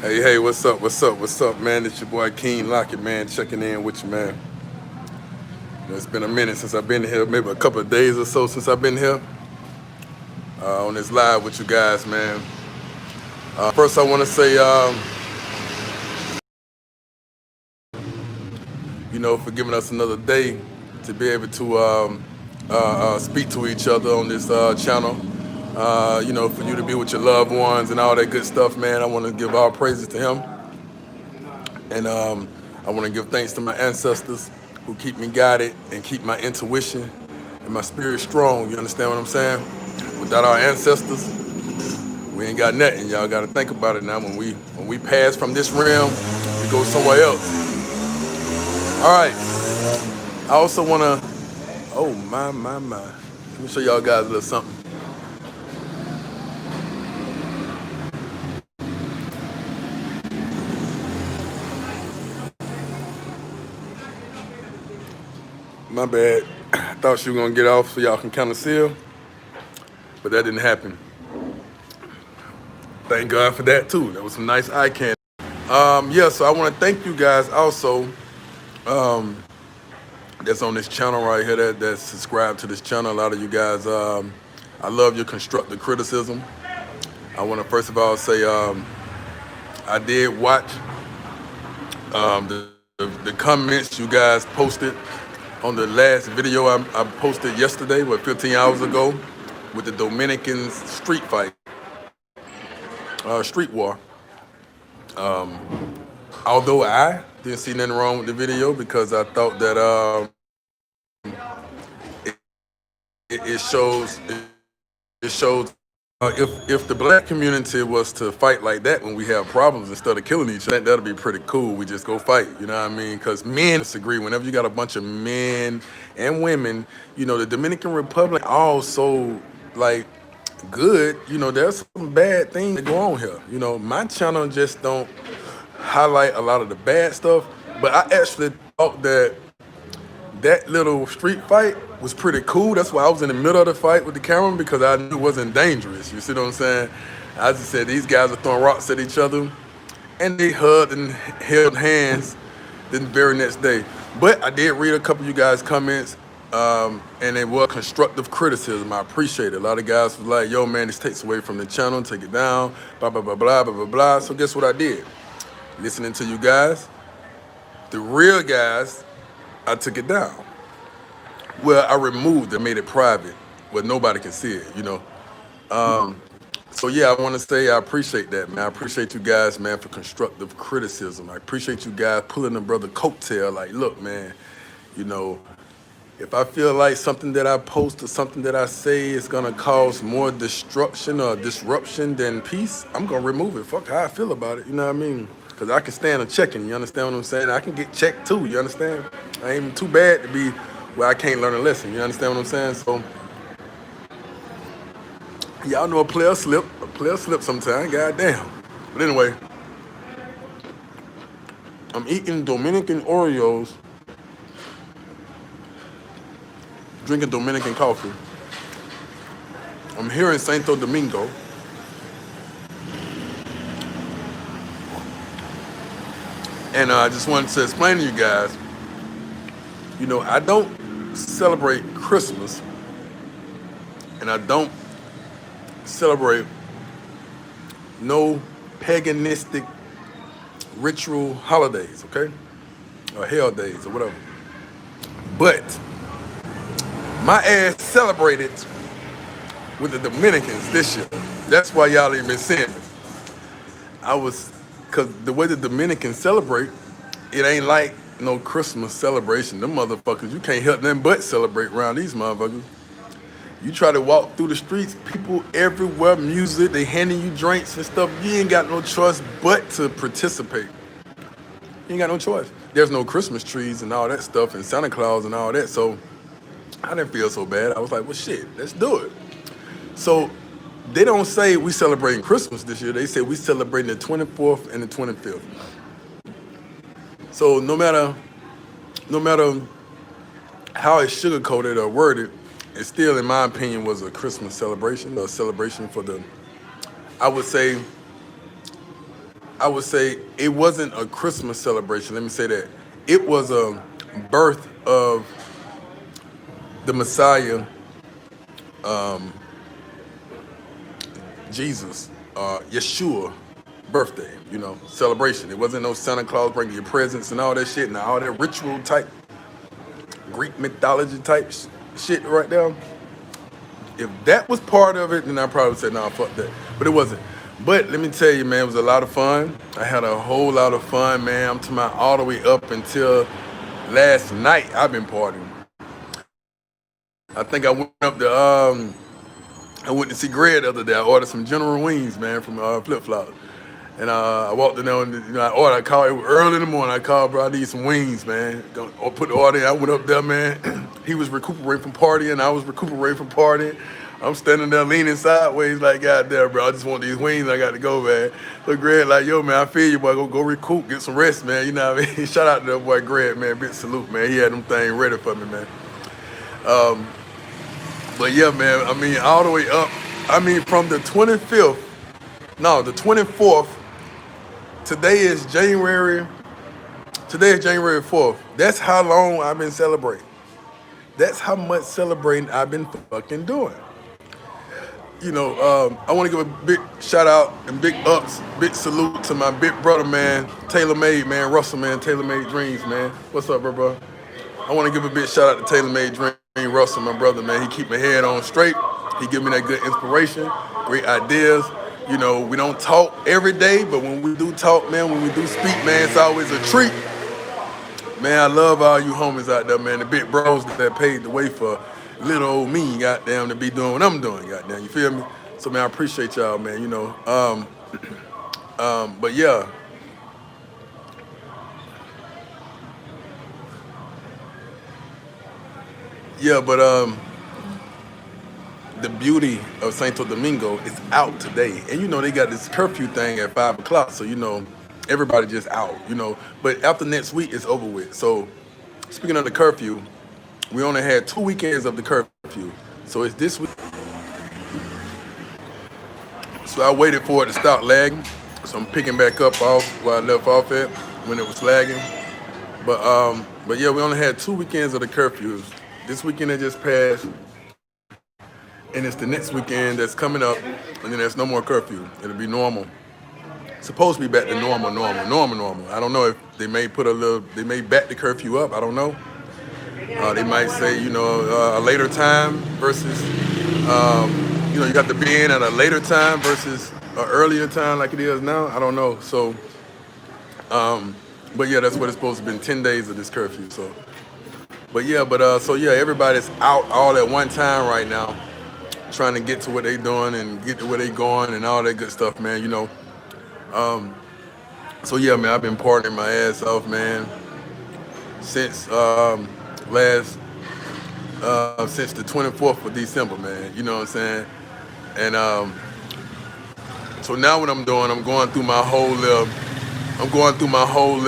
Hey, what's up, man? It's your boy Keen Lockett, man, checking in with you, man. It's been a minute since I've been here, maybe a couple of days or so since I've been here on this live with you guys, man. First, I want to say, for giving us another day to be able to speak to each other on this channel. For you to be with your loved ones and all that good stuff, man. I want to give all praises to him. And I want to give thanks to my ancestors who keep me guided and keep my intuition and my spirit strong. You understand what I'm saying? Without our ancestors, we ain't got nothing. Y'all got to think about it now. When we pass from this realm, we go somewhere else. All right. I also want to, oh, my. Let me show y'all guys a little something. My bad. I thought she was going to get off so y'all can kind of see her, but that didn't happen. Thank God for that, too. That was some nice eye candy. So I want to thank you guys also that's on this channel right here, that's subscribed to this channel. A lot of you guys, I love your constructive criticism. I want to first of all say I did watch the comments you guys posted on the last video I posted yesterday, 15 hours ago, with the Dominican street fight, street war. Although I didn't see nothing wrong with the video because I thought that it shows if the black community was to fight like that when we have problems instead of killing each other, that'd be pretty cool. We just go fight, you know what I mean? Because men disagree. Whenever you got a bunch of men and women, the Dominican Republic all so like good, there's some bad things that go on here. My channel just don't highlight a lot of the bad stuff, but I actually thought that little street fight was pretty cool. That's why I was in the middle of the fight with the camera, because I knew it wasn't dangerous. You see what I'm saying? I just said these guys are throwing rocks at each other, and they hugged and held hands the very next day. But I did read a couple of you guys' comments, and it was constructive criticism. I appreciate it. A lot of guys was like, yo, man, this takes away from the channel, take it down, blah, blah, blah, blah, blah, blah, blah. So guess what I did? Listening to you guys, the real guys, I took it down. Well, I removed it, made it private, where nobody can see it, So yeah, I want to say I appreciate that, man. I appreciate you guys, man, for constructive criticism. I appreciate you guys pulling the brother coattail. Like, look, man, if I feel like something that I post or something that I say is gonna cause more destruction or disruption than peace, I'm gonna remove it. Fuck how I feel about it, you know what I mean? Because I can stand a checking, you understand what I'm saying? I can get checked too, you understand? I ain't even too bad to be where I can't learn a lesson, you understand what I'm saying? So, y'all know a player slip sometime, goddamn. But anyway, I'm eating Dominican Oreos, drinking Dominican coffee. I'm here in Santo Domingo. And I just wanted to explain to you guys, I don't celebrate Christmas, and I don't celebrate no paganistic ritual holidays, okay? Or hell days or whatever. But my ass celebrated with the Dominicans this year. That's why y'all ain't been seeing me. I was, cause the way the Dominicans celebrate, it ain't like no Christmas celebration. Them motherfuckers, you can't help them but celebrate around these motherfuckers. You try to walk through the streets, people everywhere, music, they handing you drinks and stuff. You ain't got no choice but to participate. You ain't got no choice. There's no Christmas trees and all that stuff and Santa Claus and all that. So I didn't feel so bad. I was like, well, shit, let's do it. So they don't say we celebrating Christmas this year. They say we celebrating the 24th and the 25th. So no matter how it's sugarcoated or worded, it still, in my opinion, was a Christmas celebration, a celebration for the. I would say, I would say it wasn't a Christmas celebration. Let me say that it was a birth of the Messiah, Jesus, Yeshua, birthday. Celebration. It wasn't no Santa Claus bringing you presents and all that shit and all that ritual type Greek mythology type shit right there. If that was part of it, then I probably would say, nah, fuck that. But it wasn't. But let me tell you, man, it was a lot of fun. I had a whole lot of fun, man. I'm talking about all the way up until last night. I've been partying. I think I went to see Greg the other day. I ordered some General Wings, man, from Flip Flop. And I walked in there and I called it early in the morning. I called, bro, I need some wings, man. Or put the order in. I went up there, man. He was recuperating from partying. I was recuperating from partying. I'm standing there leaning sideways like, God damn, bro, I just want these wings. I got to go, man. So Greg like, yo, man, I feel you, boy. Go recoup, get some rest, man. You know what I mean? Shout out to that boy Greg, man. Big salute, man. He had them things ready for me, man. But yeah, man, I mean, all the way up. I mean, from the 25th, no, the 24th. Today is January 4th. That's how long I've been celebrating. That's how much celebrating I've been fucking doing. I want to give a big shout out and big ups, big salute to my big brother, man, Taylor Made, man, Russell, man, Taylor Made Dreams, man. What's up, bro? I want to give a big shout out to Taylor Made Dream, Russell, my brother, man. He keep my head on straight. He give me that good inspiration, great ideas. We don't talk every day, but when we do talk, man, when we do speak, man, it's always a treat. Man, I love all you homies out there, man, the big bros that paved the way for little old me, goddamn, to be doing what I'm doing, goddamn, you feel me? So, man, I appreciate y'all, man, But yeah. Yeah, but the beauty of Santo Domingo is out today. And they got this curfew thing at 5 o'clock. So, everybody just out, But after next week, it's over with. So, speaking of the curfew, we only had 2 weekends of the curfew. So it's this week. So I waited for it to stop lagging. So I'm picking back up off where I left off at when it was lagging. But yeah, we only had 2 weekends of the curfews. This weekend that just passed, and it's the next weekend that's coming up, and then there's no more curfew. It'll be normal. Supposed to be back to normal. I don't know if they may they may back the curfew up. I don't know. They might say, a later time versus, you got to be in at a later time versus an earlier time like it is now. I don't know. So, but yeah, that's what it's supposed to be, 10 days of this curfew. So, so yeah, everybody's out all at one time right now, trying to get to what they doing and get to where they going and all that good stuff, man. So yeah, man, I've been partying my ass off, man, since since the 24th of December, man. You know what I'm saying? And so now what I'm doing, I'm going through my whole my whole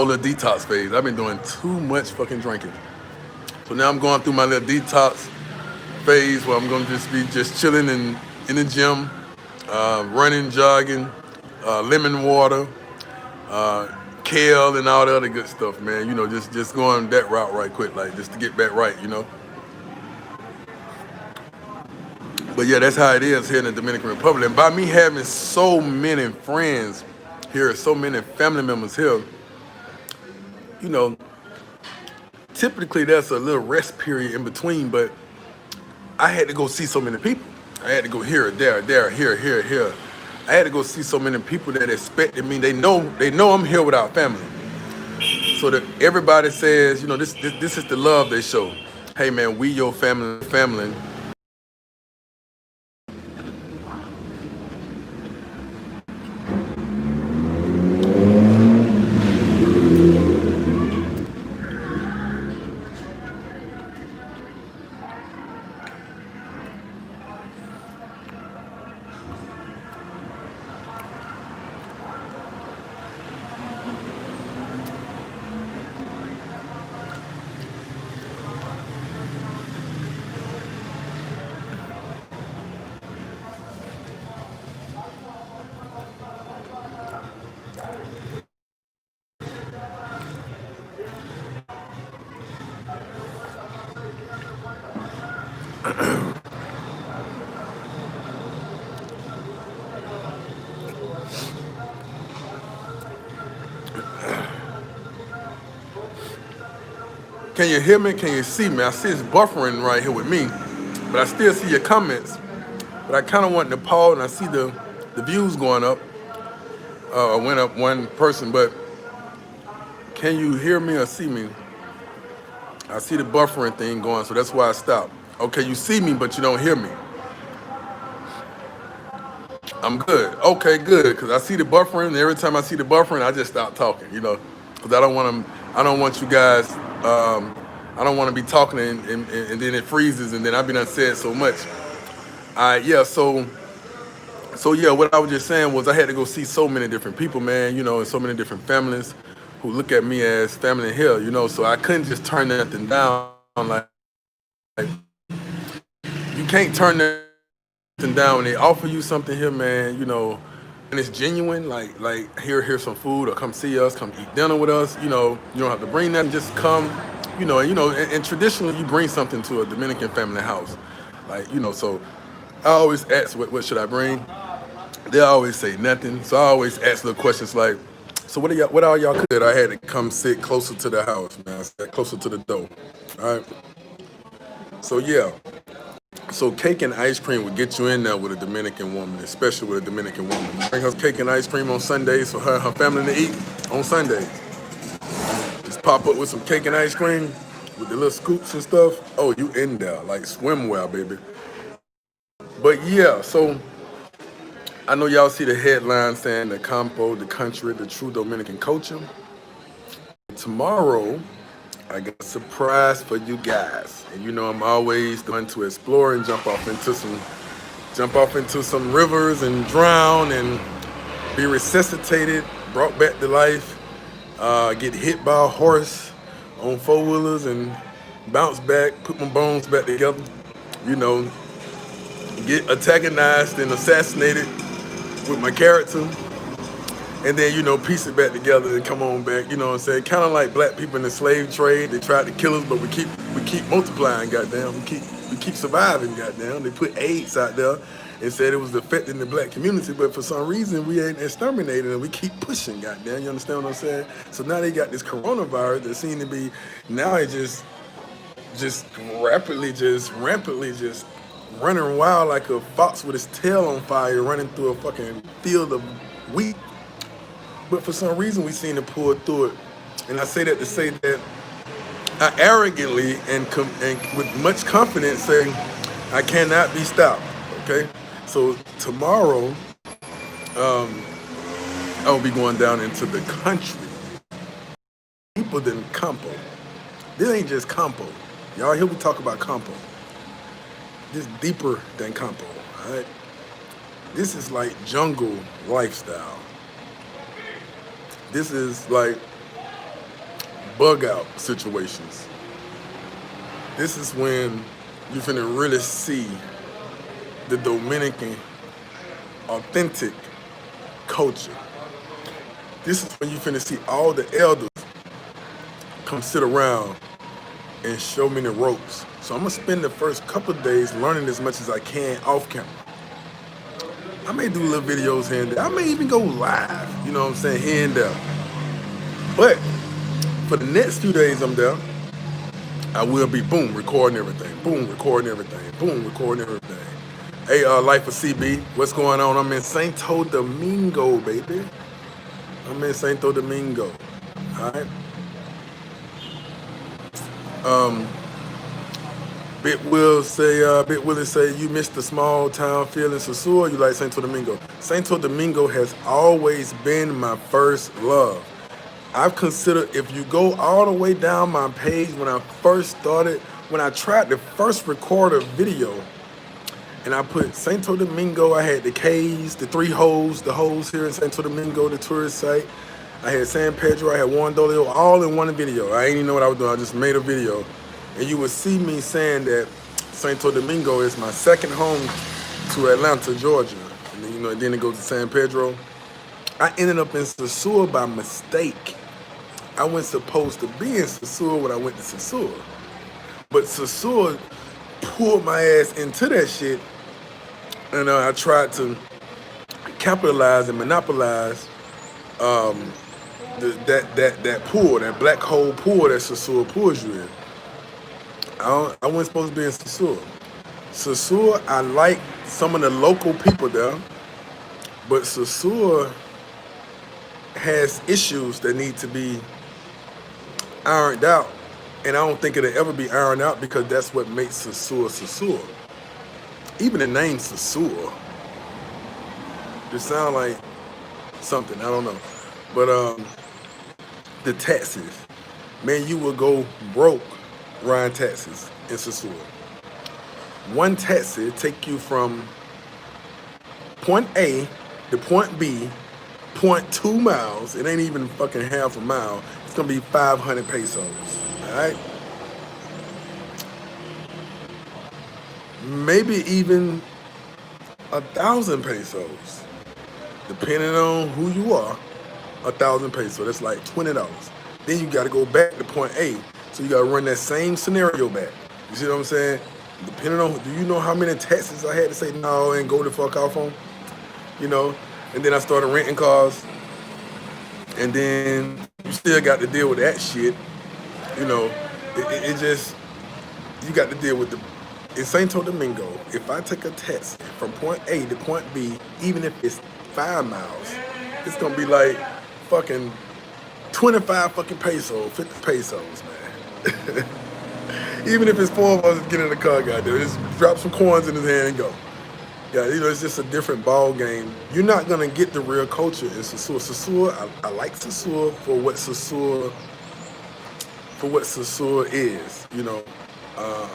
little detox phase. I've been doing too much fucking drinking. So now I'm going through my little detox phase where I'm gonna just be chilling in the gym, running, jogging, lemon water, kale and all the other good stuff, man. Just going that route right quick, like just to get back right. But yeah, that's how it is here in the Dominican Republic. And by me having so many friends here, so many family members here, you know, typically there's a little rest period in between, but I had to go see so many people. I had to go here, there, here. I had to go see so many people that expected me. They know I'm here without family. So that everybody says, this is the love they show. Hey man, we your family. Can you hear me? Can you see me? I see it's buffering right here with me, but I still see your comments. But I kind of want to pause, and I see the views going up. Went up one person, but can you hear me or see me? I see the buffering thing going, so that's why I stopped. Okay, you see me, but you don't hear me. I'm good. Okay, good, because I see the buffering, and every time I see the buffering, I just stop talking, because I don't want you guys, I don't want to be talking and then it freezes, and then I've been unsaid so much. All right, yeah, so yeah, what I was just saying was I had to go see so many different people, man, and so many different families who look at me as family here, so I couldn't just turn nothing down. Like you can't turn nothing down when they offer you something here, man, and it's genuine, like here's some food, or come see us, come eat dinner with us, you don't have to bring nothing, just come, and traditionally you bring something to a Dominican family house. Like, so I always ask what should I bring? They always say nothing. So I always ask little questions like, so what are y'all cooking? I had to come sit closer to the house, man. I sat closer to the door. All right. So yeah. So cake and ice cream would get you in there with a Dominican woman, especially with a Dominican woman. Bring her cake and ice cream on Sundays for her and her family to eat on Sundays. Just pop up with some cake and ice cream with the little scoops and stuff. Oh, you in there like swimwear, baby. But yeah, so I know y'all see the headline saying the Campo, the country, the true Dominican culture. Tomorrow, I got a surprise for you guys. And I'm always the one to explore and jump off into some rivers and drown and be resuscitated, brought back to life, get hit by a horse on four-wheelers and bounce back, put my bones back together, you know, get antagonized and assassinated with my character, and then, piece it back together and come on back, you know what I'm saying? Kind of like black people in the slave trade. They tried to kill us, but we keep multiplying, goddamn. We keep surviving, goddamn. They put AIDS out there and said it was affecting the black community, but for some reason we ain't exterminated and we keep pushing, goddamn. You understand what I'm saying? So now they got this coronavirus that seems to be, now it just rampantly just running wild like a fox with his tail on fire running through a fucking field of wheat. But for some reason we seem to pull through it. And I say that to say that I arrogantly and with much confidence say I cannot be stopped, okay? So tomorrow, I will be going down into the country. Deeper than Campo. This ain't just Campo. Y'all hear me talk about Campo. This deeper than Campo, all right? This is like jungle lifestyle. This is like bug out situations. This is when you finna really see the Dominican authentic culture. This is when you finna see all the elders come sit around and show me the ropes. So I'm gonna spend the first couple of days learning as much as I can off camera. I may do little videos here and there. I may even go live, you know what I'm saying, here and there. But for the next few days I'm there, I will be, boom, recording everything, boom, recording everything, boom, recording everything. Hey, Life of CB, what's going on? I'm in Santo Domingo, baby. I'm in Santo Domingo. All right. Um, Bit Willie say, you missed the small town feel in Sosua. You like Santo Domingo? Santo Domingo has always been my first love. I've considered, if you go all the way down my page when I first started, when I tried to first record a video, and I put Santo Domingo. I had the K's, the three holes, the holes here in Santo Domingo, the tourist site. I had San Pedro, I had Juan Dolio, all in one video. I didn't even know what I was doing. I just made a video. And you would see me saying that Santo Domingo is my second home to Atlanta, Georgia. And then, then it goes to San Pedro. I ended up in Sosua by mistake. I wasn't supposed to be in Sosua when I went to Sosua. But Sosua pulled my ass into that shit. And I tried to capitalize and monopolize that pool, that black hole pool that Sosua pulls you in. I wasn't supposed to be in Sosua. Sosua, I like some of the local people there, but Sosua has issues that need to be ironed out, and I don't think it'll ever be ironed out because that's what makes Sosua Sosua. Even the name Sosua just sound like something, I don't know. But the taxes, man, you will go broke riding taxis in Sosua. One taxi take you from point A to point B, 0.2 miles. It ain't even fucking half a mile. It's gonna be 500 pesos. All right. Maybe even 1,000 pesos, depending on who you are. 1,000 pesos. That's like $20. Then you got to go back to point A. So you got to run that same scenario back. You see what I'm saying? Depending on, do you know how many taxes I had to say no and go the fuck off on? And then I started renting cars. And then you still got to deal with that shit. It just, you got to deal with in Santo Domingo, if I take a taxi from point A to point B, even if it's 5 miles, it's going to be like fucking 25 fucking pesos, 50 pesos, man. Even if it's 4 of us get in the car, goddamn, just drop some coins in his hand and go. Yeah, it's just a different ball game. You're not gonna get the real culture in Sosua. Sosua, I like Sosua for what Sosua is.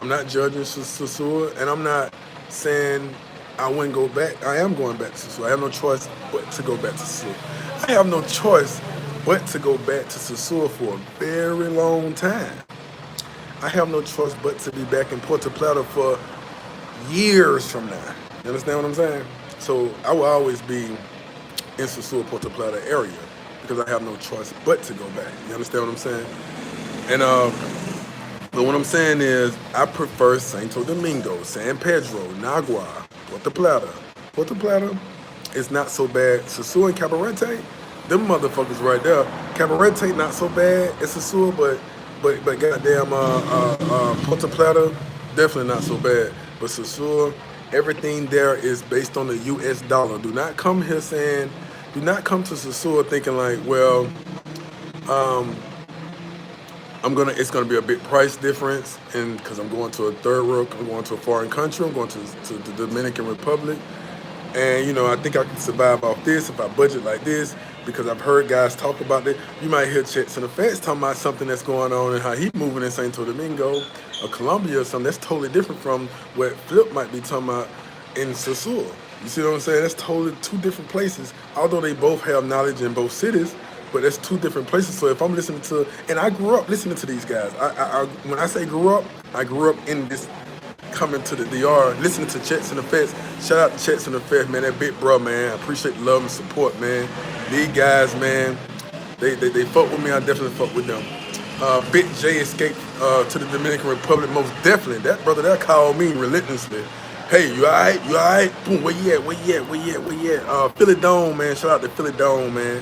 I'm not judging Sosua, and I'm not saying I wouldn't go back. I am going back to Sosua. I have no choice but to go back to Sosua. I have no choice but to go back to Sosua for a very long time. I have no choice but to be back in Puerto Plata for years from now. You understand what I'm saying? So I will always be in Sosua, Puerto Plata area because I have no choice but to go back. You understand what I'm saying? And but what I'm saying is I prefer Santo Domingo, San Pedro, Nagua, Puerto Plata. Puerto Plata is not so bad. Sosua and Cabarete, them motherfuckers right there. Cabarete not so bad. It's Sosua, but goddamn Puerto Plata definitely not so bad. But Sosua, everything there is based on the U.S. dollar. Do not come to Sosua thinking like, well, it's gonna be a big price difference, and because I'm going to I'm going to a foreign country. I'm going to the Dominican Republic, and I think I can survive off this if I budget like this. Because I've heard guys talk about it. You might hear Chets and the Feds talking about something that's going on and how he's moving in Santo Domingo or Colombia or something. That's totally different from what Flip might be talking about in Sosua. You see what I'm saying? That's totally two different places. Although they both have knowledge in both cities, but that's two different places. So if I'm listening to, and I grew up listening to these guys. When I say grew up, I grew up in this, coming to the DR, listening to Chets and the Feds. Shout out to Chets and the Feds, man. That big bro, man. I appreciate the love and support, man. These guys, man, they fuck with me. I definitely fuck with them. Big J escaped to the Dominican Republic, most definitely. That brother that called me relentlessly. Hey, you alright? You alright? Boom, where you at? Philly Dome, man. Shout out to Philly Dome, man.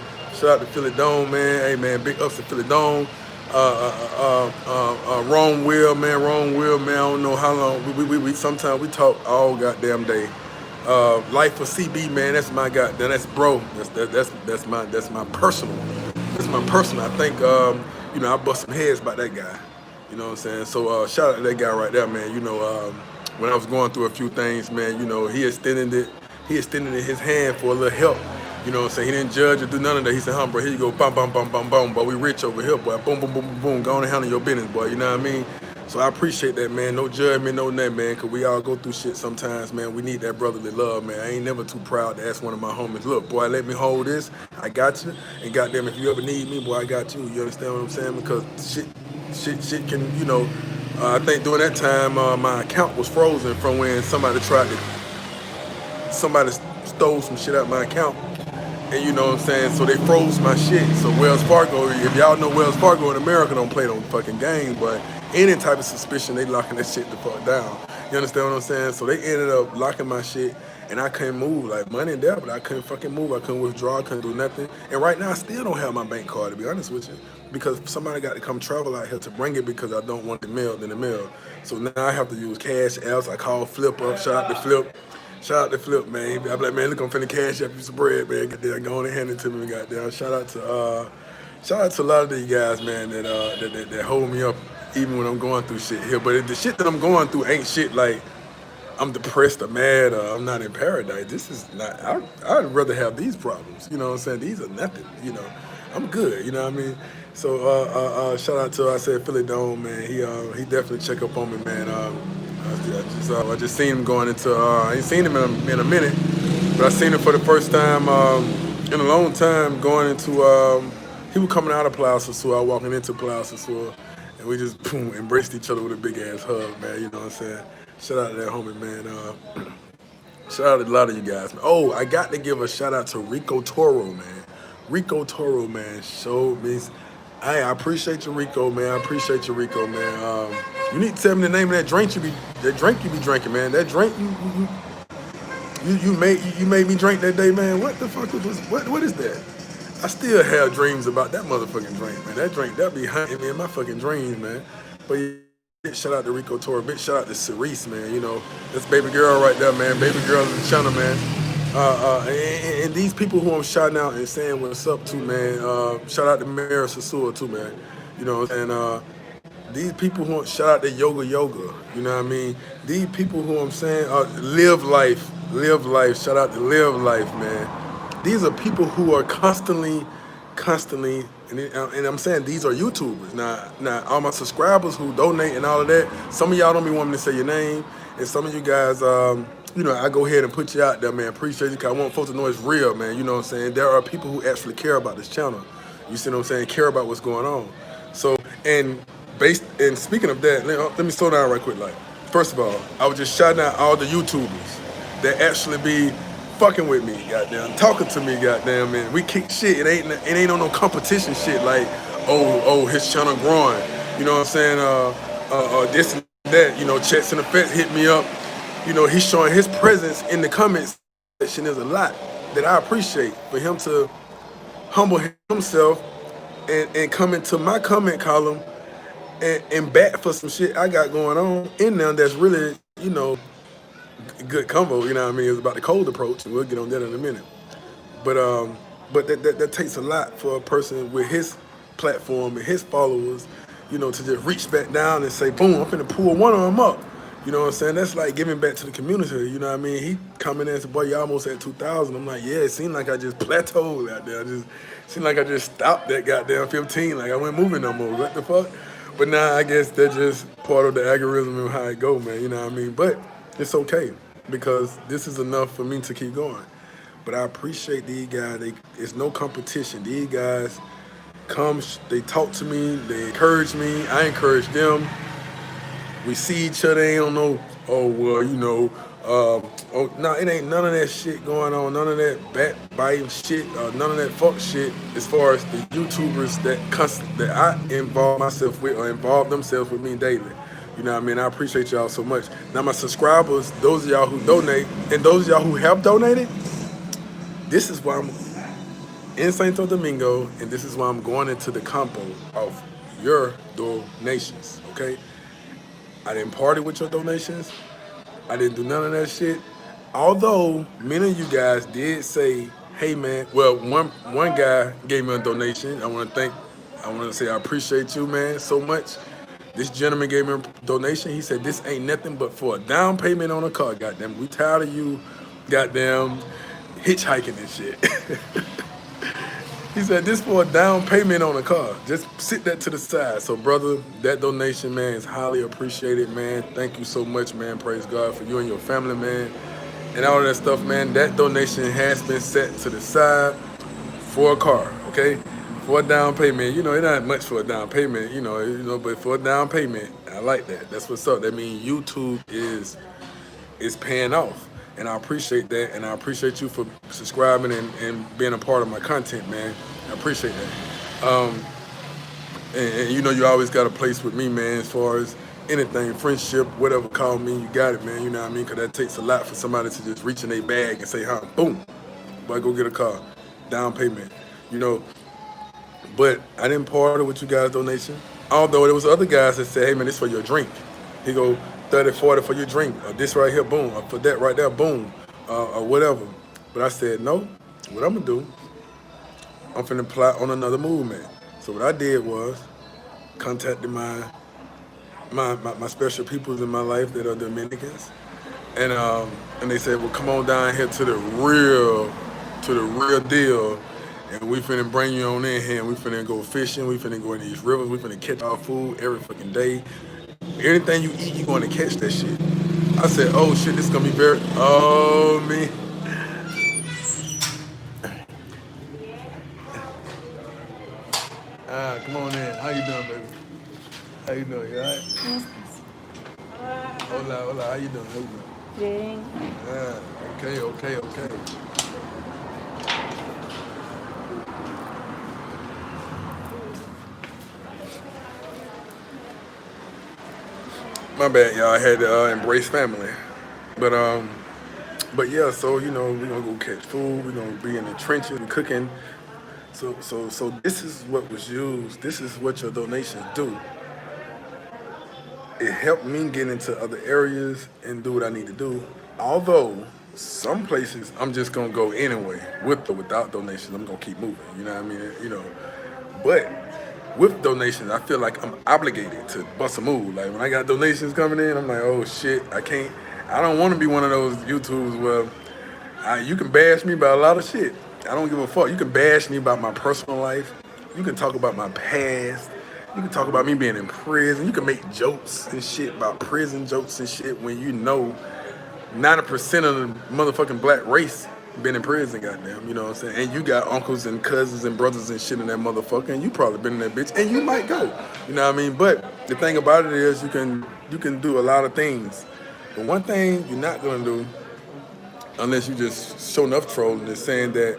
Hey, man, big ups to Philly Dome. Wrong Will, man. I don't know how long. We sometimes we talk all goddamn day. Life for CB, man. That's my guy. That's bro. That's my personal. That's my personal. I think I bust some heads about that guy. You know what I'm saying? So shout out to that guy right there, man. When I was going through a few things, man, he extended his hand for a little help. You know what I'm saying? He didn't judge or do none of that. He said, bro, here you go, bum, bum, bum, bum, bum, but we rich over here, boy. Boom, boom, boom, boom, boom. Go on and handle your business, boy. You know what I mean? So I appreciate that, man. No judgment, no nothing, man, because we all go through shit sometimes, man. We need that brotherly love, man. I ain't never too proud to ask one of my homies, look, boy, let me hold this. I got you. And goddamn, if you ever need me, boy, I got you. You understand what I'm saying? Because shit can, I think during that time, my account was frozen from when somebody stole some shit out my account. And you know what I'm saying? So they froze my shit. So Wells Fargo, if y'all know Wells Fargo in America don't play no fucking games, but any type of suspicion, they locking that shit the fuck down. You understand what I'm saying? So they ended up locking my shit and I couldn't move. Like money in there, but I couldn't fucking move. I couldn't withdraw, I couldn't do nothing. And right now I still don't have my bank card, to be honest with you. Because somebody got to come travel out here to bring it because I don't want it mailed in the mail. So now I have to use cash apps. I call Flip up, shout out to Flip. Shout out to Flip, man. I'm like, man, look, I'm finna cash up you some bread, man. Goddamn, go on and hand it to me, goddamn. Shout out to a lot of these guys, man, that hold me up even when I'm going through shit here. But the shit that I'm going through ain't shit like I'm depressed or mad or I'm not in paradise. This is not. I'd rather have these problems. You know what I'm saying? These are nothing. I'm good. You know what I mean? So shout out to I said Philly Dome, man. He definitely check up on me, man. I just seen him going into. I ain't seen him in a minute, but I seen him for the first time in a long time going into. He was coming out of Plaza Sur, walking into Plaza Sur, and we just boom, embraced each other with a big ass hug, man. You know what I'm saying? Shout out to that homie, man. Shout out to a lot of you guys, man. Oh, I got to give a shout out to Rico Toro, man. Rico Toro, man, showed me. Hey, I appreciate you, Rico, man. I appreciate you, Rico, man. You need to tell me the name of that drink you be drinking, man. That drink you made me drink that day, man. What the fuck was what is that? I still have dreams about that motherfucking drink, man. That drink that be haunting me in my fucking dreams, man. But yeah, big shout out to Rico Toro. Big shout out to Cerise, man. That's baby girl right there, man. Baby girl in the channel, man. And these people who I'm shouting out and saying what's up to, man. Shout out to Mary Sasua too, man. And these people who shout out to Yoga, you know what I mean? These people who I'm saying live life. Shout out to Live Life, man. These are people who are constantly, and I'm saying these are YouTubers. Now, all my subscribers who donate and all of that. Some of y'all don't be wanting to say your name, and some of you guys, I go ahead and put you out there, man. Appreciate you, cause I want folks to know it's real, man. You know what I'm saying? There are people who actually care about this channel. You see what I'm saying? Care about what's going on. So, and speaking of that, let me slow down right quick. Like, first of all, I was just shouting out all the YouTubers that actually be fucking with me, goddamn, talking to me, goddamn, man. We kick shit. It ain't on no competition shit. Like, oh, his channel growing. You know what I'm saying? This and that. Checks and Effects hit me up. He's showing his presence in the comments section. There's a lot that I appreciate for him to humble himself and come into my comment column and bat for some shit I got going on in there that's really, good combo. You know what I mean? It's about the cold approach, and we'll get on that in a minute. But that takes a lot for a person with his platform and his followers, to just reach back down and say, boom, I'm finna pull one of them up. You know what I'm saying? That's like giving back to the community. You know what I mean? He coming in and said, boy, you almost at 2,000. I'm like, yeah, it seemed like I just plateaued out there. It seemed like I just stopped that goddamn 15. Like I wasn't moving no more. What the fuck? But now I guess that's just part of the algorithm and how it go, man. You know what I mean? But it's okay because this is enough for me to keep going. But I appreciate these guys. It's no competition. These guys come, they talk to me, they encourage me, I encourage them. We see each other, ain't on no, no, it ain't none of that shit going on, none of that backbiting shit, none of that fuck shit as far as the YouTubers that I involve myself with or involve themselves with me daily. You know what I mean? I appreciate y'all so much. Now my subscribers, those of y'all who donate, and those of y'all who have donated, this is why I'm in Santo Domingo, and this is why I'm going into the compo of your donations, okay? I didn't party with your donations. I didn't do none of that shit. Although many of you guys did say, "Hey man," well, one guy gave me a donation. I want to say I appreciate you, man, so much. This gentleman gave me a donation. He said, "This ain't nothing but for a down payment on a car. Goddamn, we tired of you, goddamn, hitchhiking and shit." He said, "This for a down payment on a car. Just sit that to the side." So, brother, that donation, man, is highly appreciated, man. Thank you so much, man. Praise God for you and your family, man, and all of that stuff, man. That donation has been set to the side for a car, okay? For a down payment. You know, it's not much for a down payment, but for a down payment, I like that. That's what's up. That means YouTube is paying off. And I appreciate that. And I appreciate you for subscribing and being a part of my content, man. I appreciate that. And you know, you always got a place with me, man, as far as anything, friendship, whatever, call me, you got it, man. You know what I mean? Because that takes a lot for somebody to just reach in their bag and say, huh, boom, boy, go get a car, down payment, you know. But I didn't part with you guys' donation. Although there was other guys that said, hey, man, this for your drink. He go 30, 40 for your drink, or this right here, boom, or for that right there, boom, or whatever. But I said, no, what I'm going to do, I'm finna plot on another movement. So what I did was contacted my special peoples in my life that are Dominicans, and they said, well, come on down here to the real deal, and we finna bring you on in here, and we finna go fishing, we finna go in these rivers, we finna catch our food every fucking day. Anything you eat, you going to catch that shit. I said, oh shit, this is gonna be very, oh me. Come on in. How you doing, baby? How you doing? You alright? Hola, hola. How you doing? How you doing? Bien. Okay. My bad, y'all. I had to embrace family, but but yeah. So you know, we're gonna go catch food. We're gonna be in the trenches, we cooking. So this is what was used. This is what your donations do. It helped me get into other areas and do what I need to do. Although some places I'm just gonna go anyway, with or without donations. I'm gonna keep moving. You know what I mean? You know, but with donations, I feel like I'm obligated to bust a move. Like when I got donations coming in, I'm like, oh shit, I can't. I don't want to be one of those YouTubes where you can bash me about a lot of shit. I don't give a fuck. You can bash me about my personal life. You can talk about my past. You can talk about me being in prison. You can make jokes and shit about prison jokes and shit when you know 90% of the motherfucking black race been in prison, goddamn. You know what I'm saying? And you got uncles and cousins and brothers and shit in that motherfucker, and you probably been in that bitch, and you might go. You know what I mean? But the thing about it is, you can do a lot of things. But one thing you're not gonna do, unless you just show enough trolling, is saying that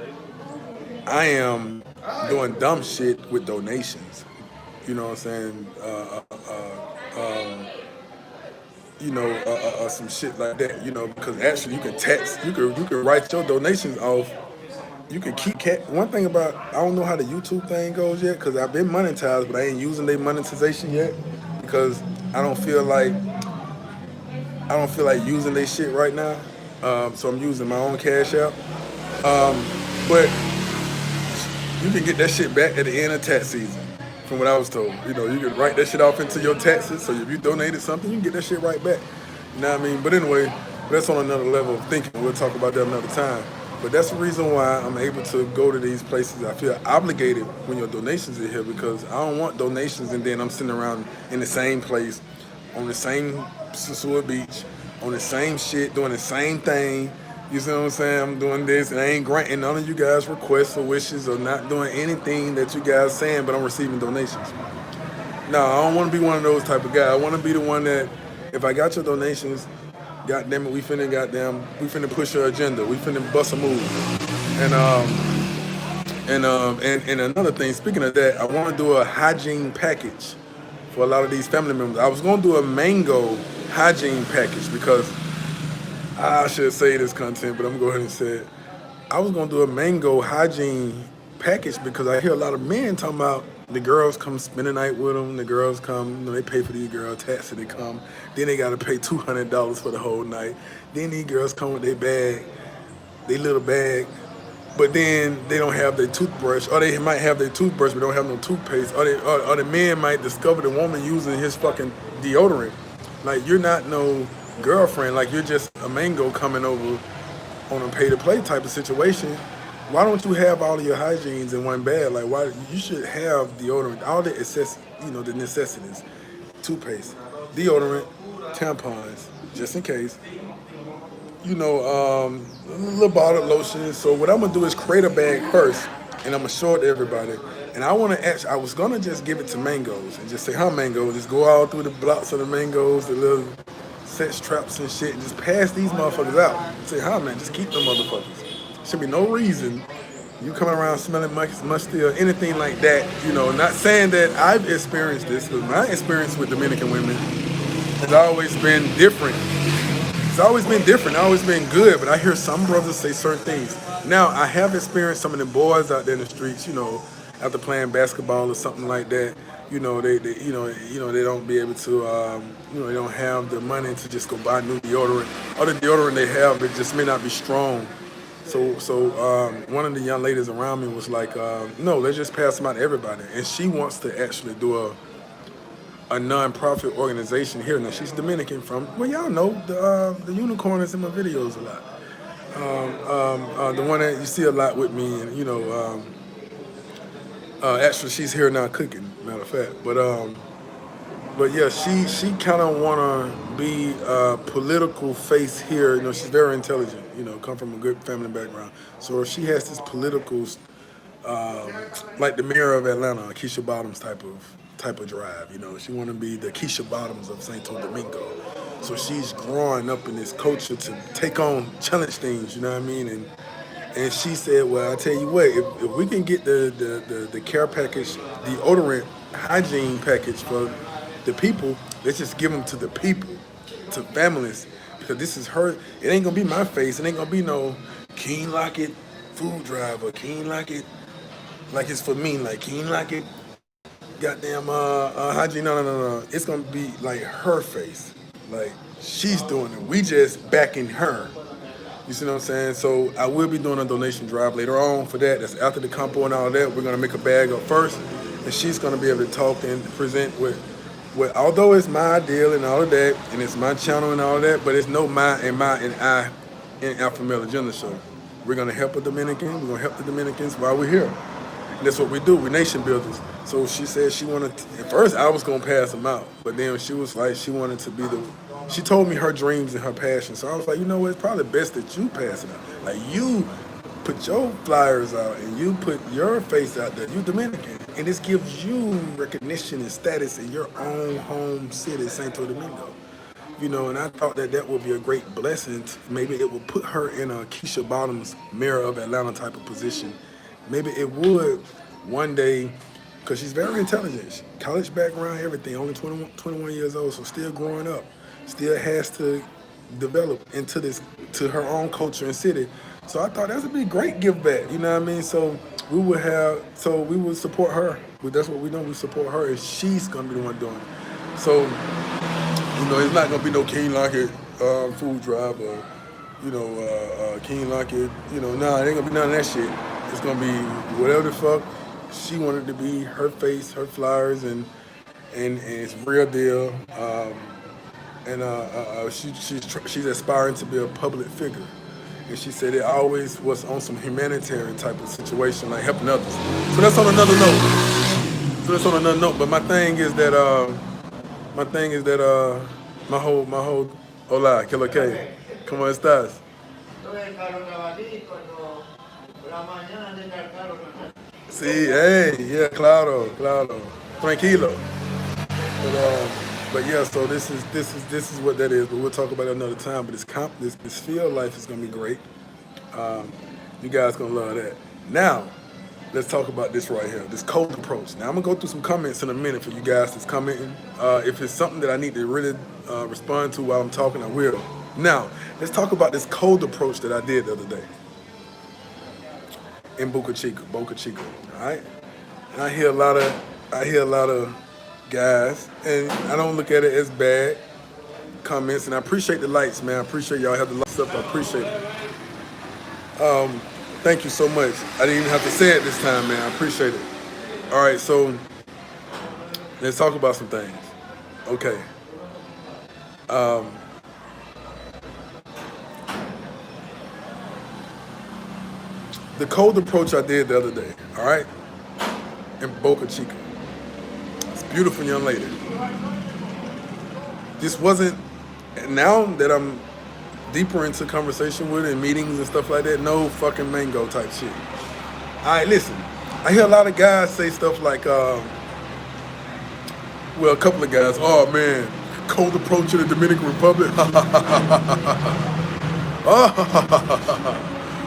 I am doing dumb shit with donations. You know what I'm saying? Some shit like that. You know, because actually you can text, you can write your donations off. You can keep one thing about, I don't know how the YouTube thing goes yet because I've been monetized, but I ain't using their monetization yet because I don't feel like using their shit right now. So I'm using my own Cash App. But you can get that shit back at the end of tax season, from what I was told. You know, you can write that shit off into your taxes. So if you donated something, you can get that shit right back. You know what I mean? But anyway, that's on another level of thinking. We'll talk about that another time. But that's the reason why I'm able to go to these places. I feel obligated when your donations are here because I don't want donations and then I'm sitting around in the same place, on the same Sasua Beach, on the same shit, doing the same thing. You see what I'm saying? I'm doing this and I ain't granting none of you guys requests or wishes or not doing anything that you guys saying, but I'm receiving donations. No, I don't want to be one of those type of guys. I want to be the one that, if I got your donations, goddamn it, we finna push your agenda. We finna bust a move. And and another thing, speaking of that, I want to do a hygiene package for a lot of these family members. I was gonna do a mango hygiene package because I should say this content, but I'm gonna go ahead and say it. I was gonna do a mango hygiene package because I hear a lot of men talking about The girls come spend the night with them. The girls come, they pay for these girls, taxi they come. Then they got to pay $200 for the whole night. Then these girls come with their bag, their little bag, but then they don't have their toothbrush, or they might have their toothbrush but don't have no toothpaste, or the man might discover the woman using his fucking deodorant. Like, you're not no girlfriend. Like, you're just a mango coming over on a pay to play type of situation. Why don't you have all of your hygienes in one bag? Like, why you should have deodorant, all the the necessities, toothpaste, deodorant, tampons, just in case. A little bottle of lotion. So what I'm gonna do is create a bag first, and I'm gonna show it to everybody. And I want to actually, I was gonna just give it to mangoes and just say, "Huh, mangoes?" Just go all through the blocks of the mangoes, the little sex traps and shit, and just pass these motherfuckers out. Say, "Huh, man, just keep them motherfuckers." Should be no reason you coming around smelling musty or anything like that. Not saying that I've experienced this, but my experience with Dominican women has always been different. It's always been different. It's always been good, but I hear some brothers say certain things. Now, I have experienced some of the boys out there in the streets, after playing basketball or something like that. They don't be able to, they don't have the money to just go buy new deodorant. Or the deodorant they have, it just may not be strong. So one of the young ladies around me was like, no, let's just pass them out to everybody. And she wants to actually do a non-profit organization here. Now, she's Dominican from, well, y'all know the unicorn is in my videos a lot. The one that you see a lot with me, and actually she's here now cooking, matter of fact. But yeah, she kind of wanna be a political face here. She's very intelligent. Come from a good family background. So she has this political, like the mayor of Atlanta, Keisha Bottoms type of drive. She want to be the Keisha Bottoms of Santo Domingo. So she's growing up in this culture to take on challenge things. You know what I mean? And she said, well, I tell you what, if we can get the care package, deodorant, hygiene package for the people, let's just give them to the people, to families, because this is her. It ain't gonna be my face. It ain't gonna be no Keen Lockett food drive or Keen Lockett like it's for me, like Keen Lockett, goddamn hygiene. No. It's gonna be like her face, like she's doing it. We just backing her. You see what I'm saying? So I will be doing a donation drive later on for that. That's after the compo and all that. We're gonna make a bag up first, and she's gonna be able to talk and present with. Although it's my deal and all of that, and it's my channel and all of that, but it's no my and I in Alpha Male Agenda Show. We're gonna help a Dominican. We're gonna help the Dominicans while we're here. And that's what we do. We're nation builders. So she said she wanted. At first, I was gonna pass them out, but then she was like, she wanted to be the. She told me her dreams and her passion. So I was like, what? It's probably best that you pass it out. Like, you put your flyers out and you put your face out there. You Dominican, and this gives you recognition and status in your own home city, Santo Domingo. And I thought that would be a great blessing. Maybe it would put her in a Keisha Bottoms, mayor of Atlanta type of position. Maybe it would one day, because she's very intelligent. College background, everything, only 21 years old, so still growing up. Still has to develop to her own culture and city. So I thought that would be a great give back, you know what I mean? So we would support her. That's what we do, we support her, and she's gonna be the one doing it. So, it's not gonna be no Keen Lockett food drive or, Keen Lockett, nah, it ain't gonna be none of that shit. It's gonna be whatever the fuck she wanted to be, her face, her flyers, and it's real deal. She's aspiring to be a public figure, and she said it always was on some humanitarian type of situation, like helping others. So that's on another note. But my thing is that my whole hola, que lo que, ¿cómo estás? Sí, hey, yeah, claro, tranquilo. But yeah, so this is what that is. But we'll talk about it another time. But this field life is gonna be great. You guys gonna love that. Now, let's talk about this right here, this cold approach. Now I'm gonna go through some comments in a minute for you guys that's commenting. If it's something that I need to really respond to while I'm talking, I will. Now, let's talk about this cold approach that I did the other day in Boca Chica, all right? And I hear a lot of I hear a lot of guys, and I don't look at it as bad comments, and I appreciate the lights, man. I appreciate y'all have the lights up. I appreciate it. Thank you so much. I didn't even have to say it this time, man. I appreciate it. All right, so let's talk about some things. Okay. The cold approach I did the other day, all right, in Boca Chica. It's a beautiful young lady. This wasn't, now that I'm deeper into conversation with her and meetings and stuff like that, no fucking mango type shit. All right, listen. I hear a lot of guys say stuff like, well, a couple of guys, oh man, cold approach to the Dominican Republic.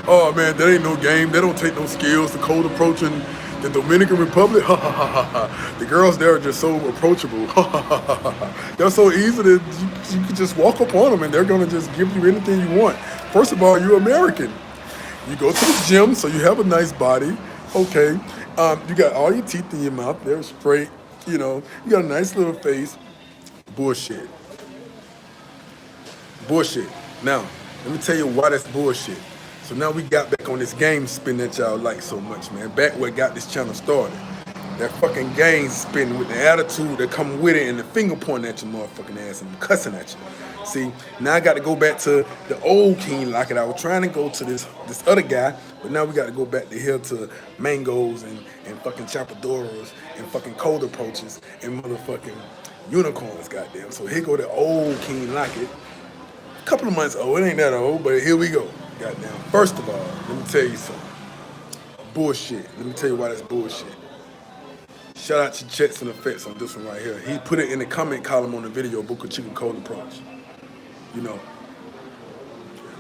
Oh man, that ain't no game. They don't take no skills. The cold approach in the Dominican Republic. The girls there are just so approachable. They're so easy that you can just walk up on them and they're gonna just give you anything you want. First of all, you're American. You go to the gym, so you have a nice body. Okay. You got all your teeth in your mouth. They're straight. You know, you got a nice little face. Bullshit. Bullshit. Now, let me tell you why that's bullshit. So now we got back on this game spin that y'all like so much, man. Back where got this channel started. That fucking game spin with the attitude that come with it and the finger pointing at your motherfucking ass and cussing at you. See, now I got to go back to the old King Locket. I was trying to go to this other guy, but now we got to go back to here to mangoes and fucking chapadoras and fucking cold approaches and motherfucking unicorns, goddamn. So here go the old King Locket. A couple of months old, it ain't that old, but here we go. Goddamn. First of all, let me tell you something. Bullshit. Let me tell you why that's bullshit. Shout out to Checks and Effects on this one right here. He put it in the comment column on the video, Boca Chica Cold Approach. You know,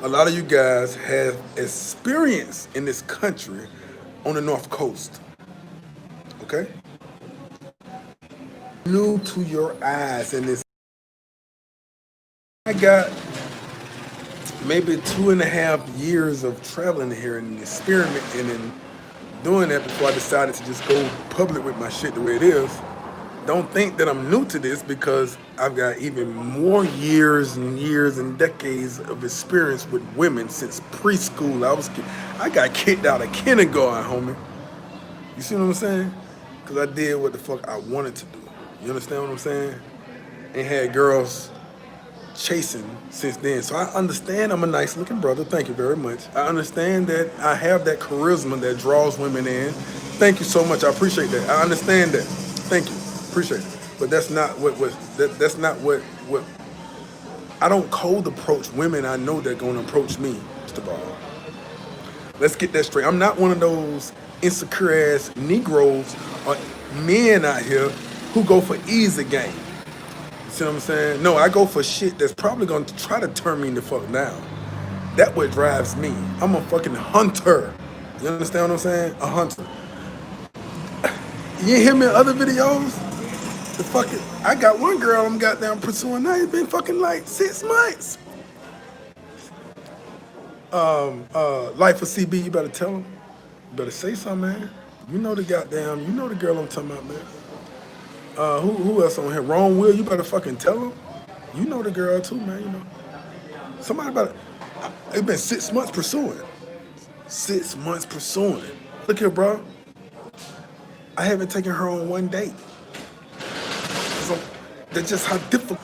a lot of you guys have experience in this country on the North Coast. Okay? New to your eyes in this. I got maybe 2.5 years of traveling here and experimenting and doing that before I decided to just go public with my shit the way it is. Don't think that I'm new to this because I've got even more years and years and decades of experience with women since preschool. I got kicked out of kindergarten, homie. You see what I'm saying? Because I did what the fuck I wanted to do. You understand what I'm saying? And had girls chasing since then. So I understand I'm a nice looking brother. Thank you very much. I understand that I have that charisma that draws women in. Thank you so much. I appreciate that. I understand that. Thank you. Appreciate it. But that's not that's not what I don't cold approach women I know they're gonna approach me, Mr. Ball. Let's get that straight. I'm not one of those insecure ass Negroes or men out here who go for easy game. See what I'm saying? No, I go for shit that's probably gonna try to turn me the fuck down. That what drives me. I'm a fucking hunter. You understand what I'm saying? A hunter. You ain't hear me in other videos? The fucking, I got one girl I'm goddamn pursuing now. It's been fucking like 6 months. Life of CB, you better tell him. You better say something, man. You know the girl I'm talking about, man. Who else on here? Wrong Will, you better fucking tell him. You know the girl too, man, you know. Somebody better, it's been 6 months pursuing. 6 months pursuing. Look here, bro. I haven't taken her on one date. So that's just how difficult.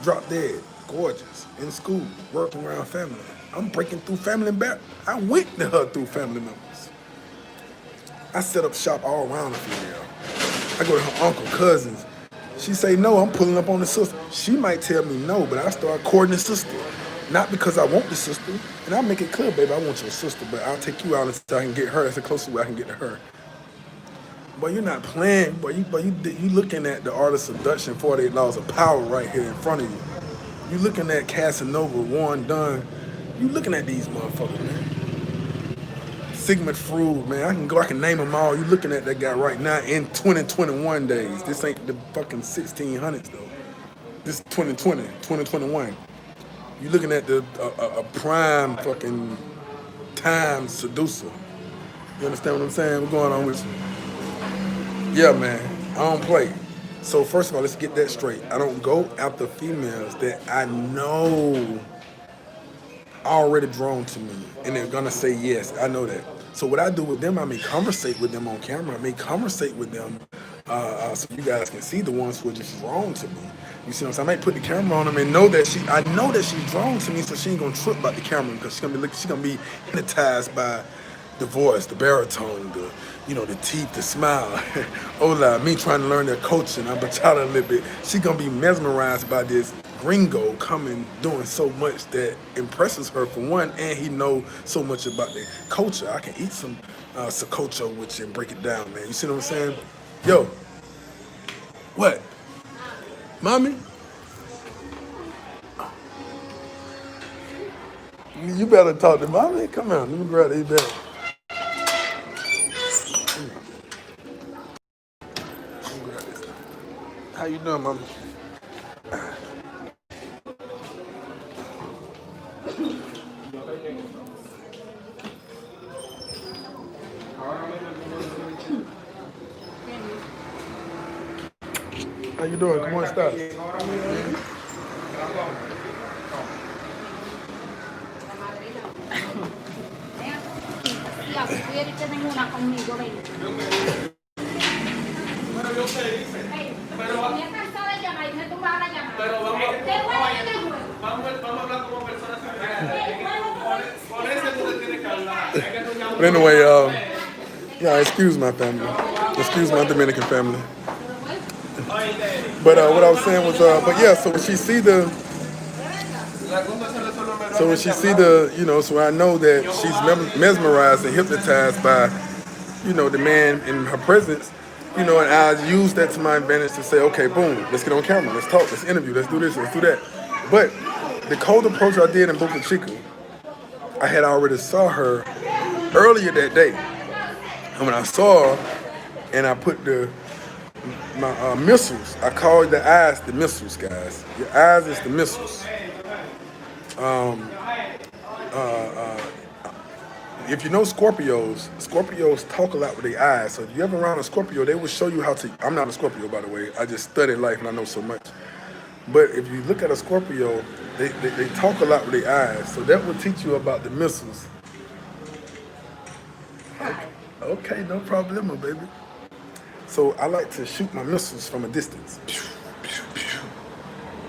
Drop dead, gorgeous, in school, working around family. I'm breaking through family back. I went to her through family members. I set up shop all around the female. I go to her uncle, cousins. She say no, I'm pulling up on the sister. She might tell me no, but I start courting the sister. Not because I want the sister. And I'll make it clear, baby, I want your sister, but I'll take you out until I can get her. That's the closest way I can get to her. Boy, you're not playing. Boy, you looking at the art of seduction, 48 laws of power right here in front of you. You looking at Casanova, Warren Dunn. You looking at these motherfuckers, man. Sigmund Freud, man. I can name them all. You looking at that guy right now in 2021 days. This ain't the fucking 1600s though. This is 2020, 2021. You looking at a prime fucking time seducer. You understand what I'm saying? What's going on with you? Yeah, man. I don't play. So first of all, let's get that straight. I don't go after females that I know are already drawn to me, and they're gonna say yes. I know that. So what I do with them, I may conversate with them on camera. I may conversate with them, so you guys can see the ones who are just drawn to me. You see what I'm saying? I might put the camera on them and know that I know that she's drawn to me, so she ain't gonna trip about the camera because she's gonna be hypnotized by the voice, the baritone, the teeth, the smile. Hola, me trying to learn their culture, and I bachata a little bit. She gonna be mesmerized by this gringo coming, doing so much that impresses her for one, and he know so much about the culture. I can eat some sacocho with you and break it down, man. You see what I'm saying? Yo, what? Mommy? You better talk to mommy. Come on, let me grab these back. How you doing, mama? How you doing? Come on, stop. Si quieres que tenga una conmigo, ven. Me he cansado de llamar y me tumbaba la llamada. Pero vamos a hablar como personas. Por eso tú tienes que hablar. But anyway, yeah, excuse my family. Excuse my Dominican family. But what I was saying was, but yeah, so when she see so I know that she's mesmerized and hypnotized by, the man in her presence, and I use that to my advantage to say, okay, boom, let's get on camera, let's talk, let's interview, let's do this, let's do that. But the cold approach I did in Boca Chica, I had already saw her earlier that day. And when I saw her, and I put my missiles, I call the eyes the missiles, guys. Your eyes is the missiles. If you know Scorpios talk a lot with their eyes. So if you ever around a Scorpio, they will show you how to. I'm not a Scorpio, by the way. I just studied life and I know so much. But if you look at a Scorpio, they talk a lot with their eyes. So that will teach you about the missiles. Okay, no problemo, baby. So I like to shoot my missiles from a distance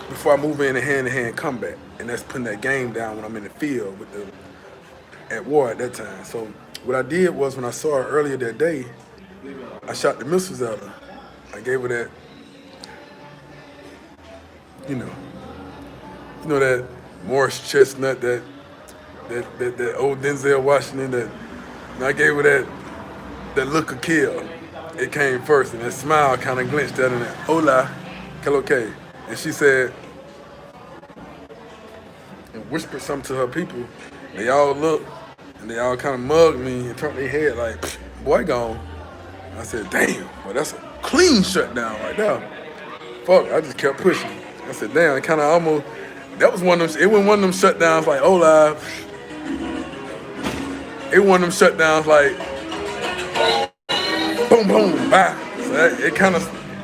before I move in a hand-to-hand combat, and that's putting that game down when I'm in the field at war at that time. So what I did was when I saw her earlier that day, I shot the missiles at her. I gave her that, that Morris Chestnut, that old Denzel Washington. And I gave her that look of kill. It came first, and that smile kind of glimpsed at her. And hola, que lo que? And she said, and whispered something to her people. They all looked, and they all kind of mugged me and turned their head like, boy, gone. I said, damn, well, that's a clean shutdown right there. Fuck, I just kept pushing. I said, damn, it kind of almost, that was one of them, it wasn't one of them shutdowns like, hola. It was one of them shutdowns like, boom, boom, bye. So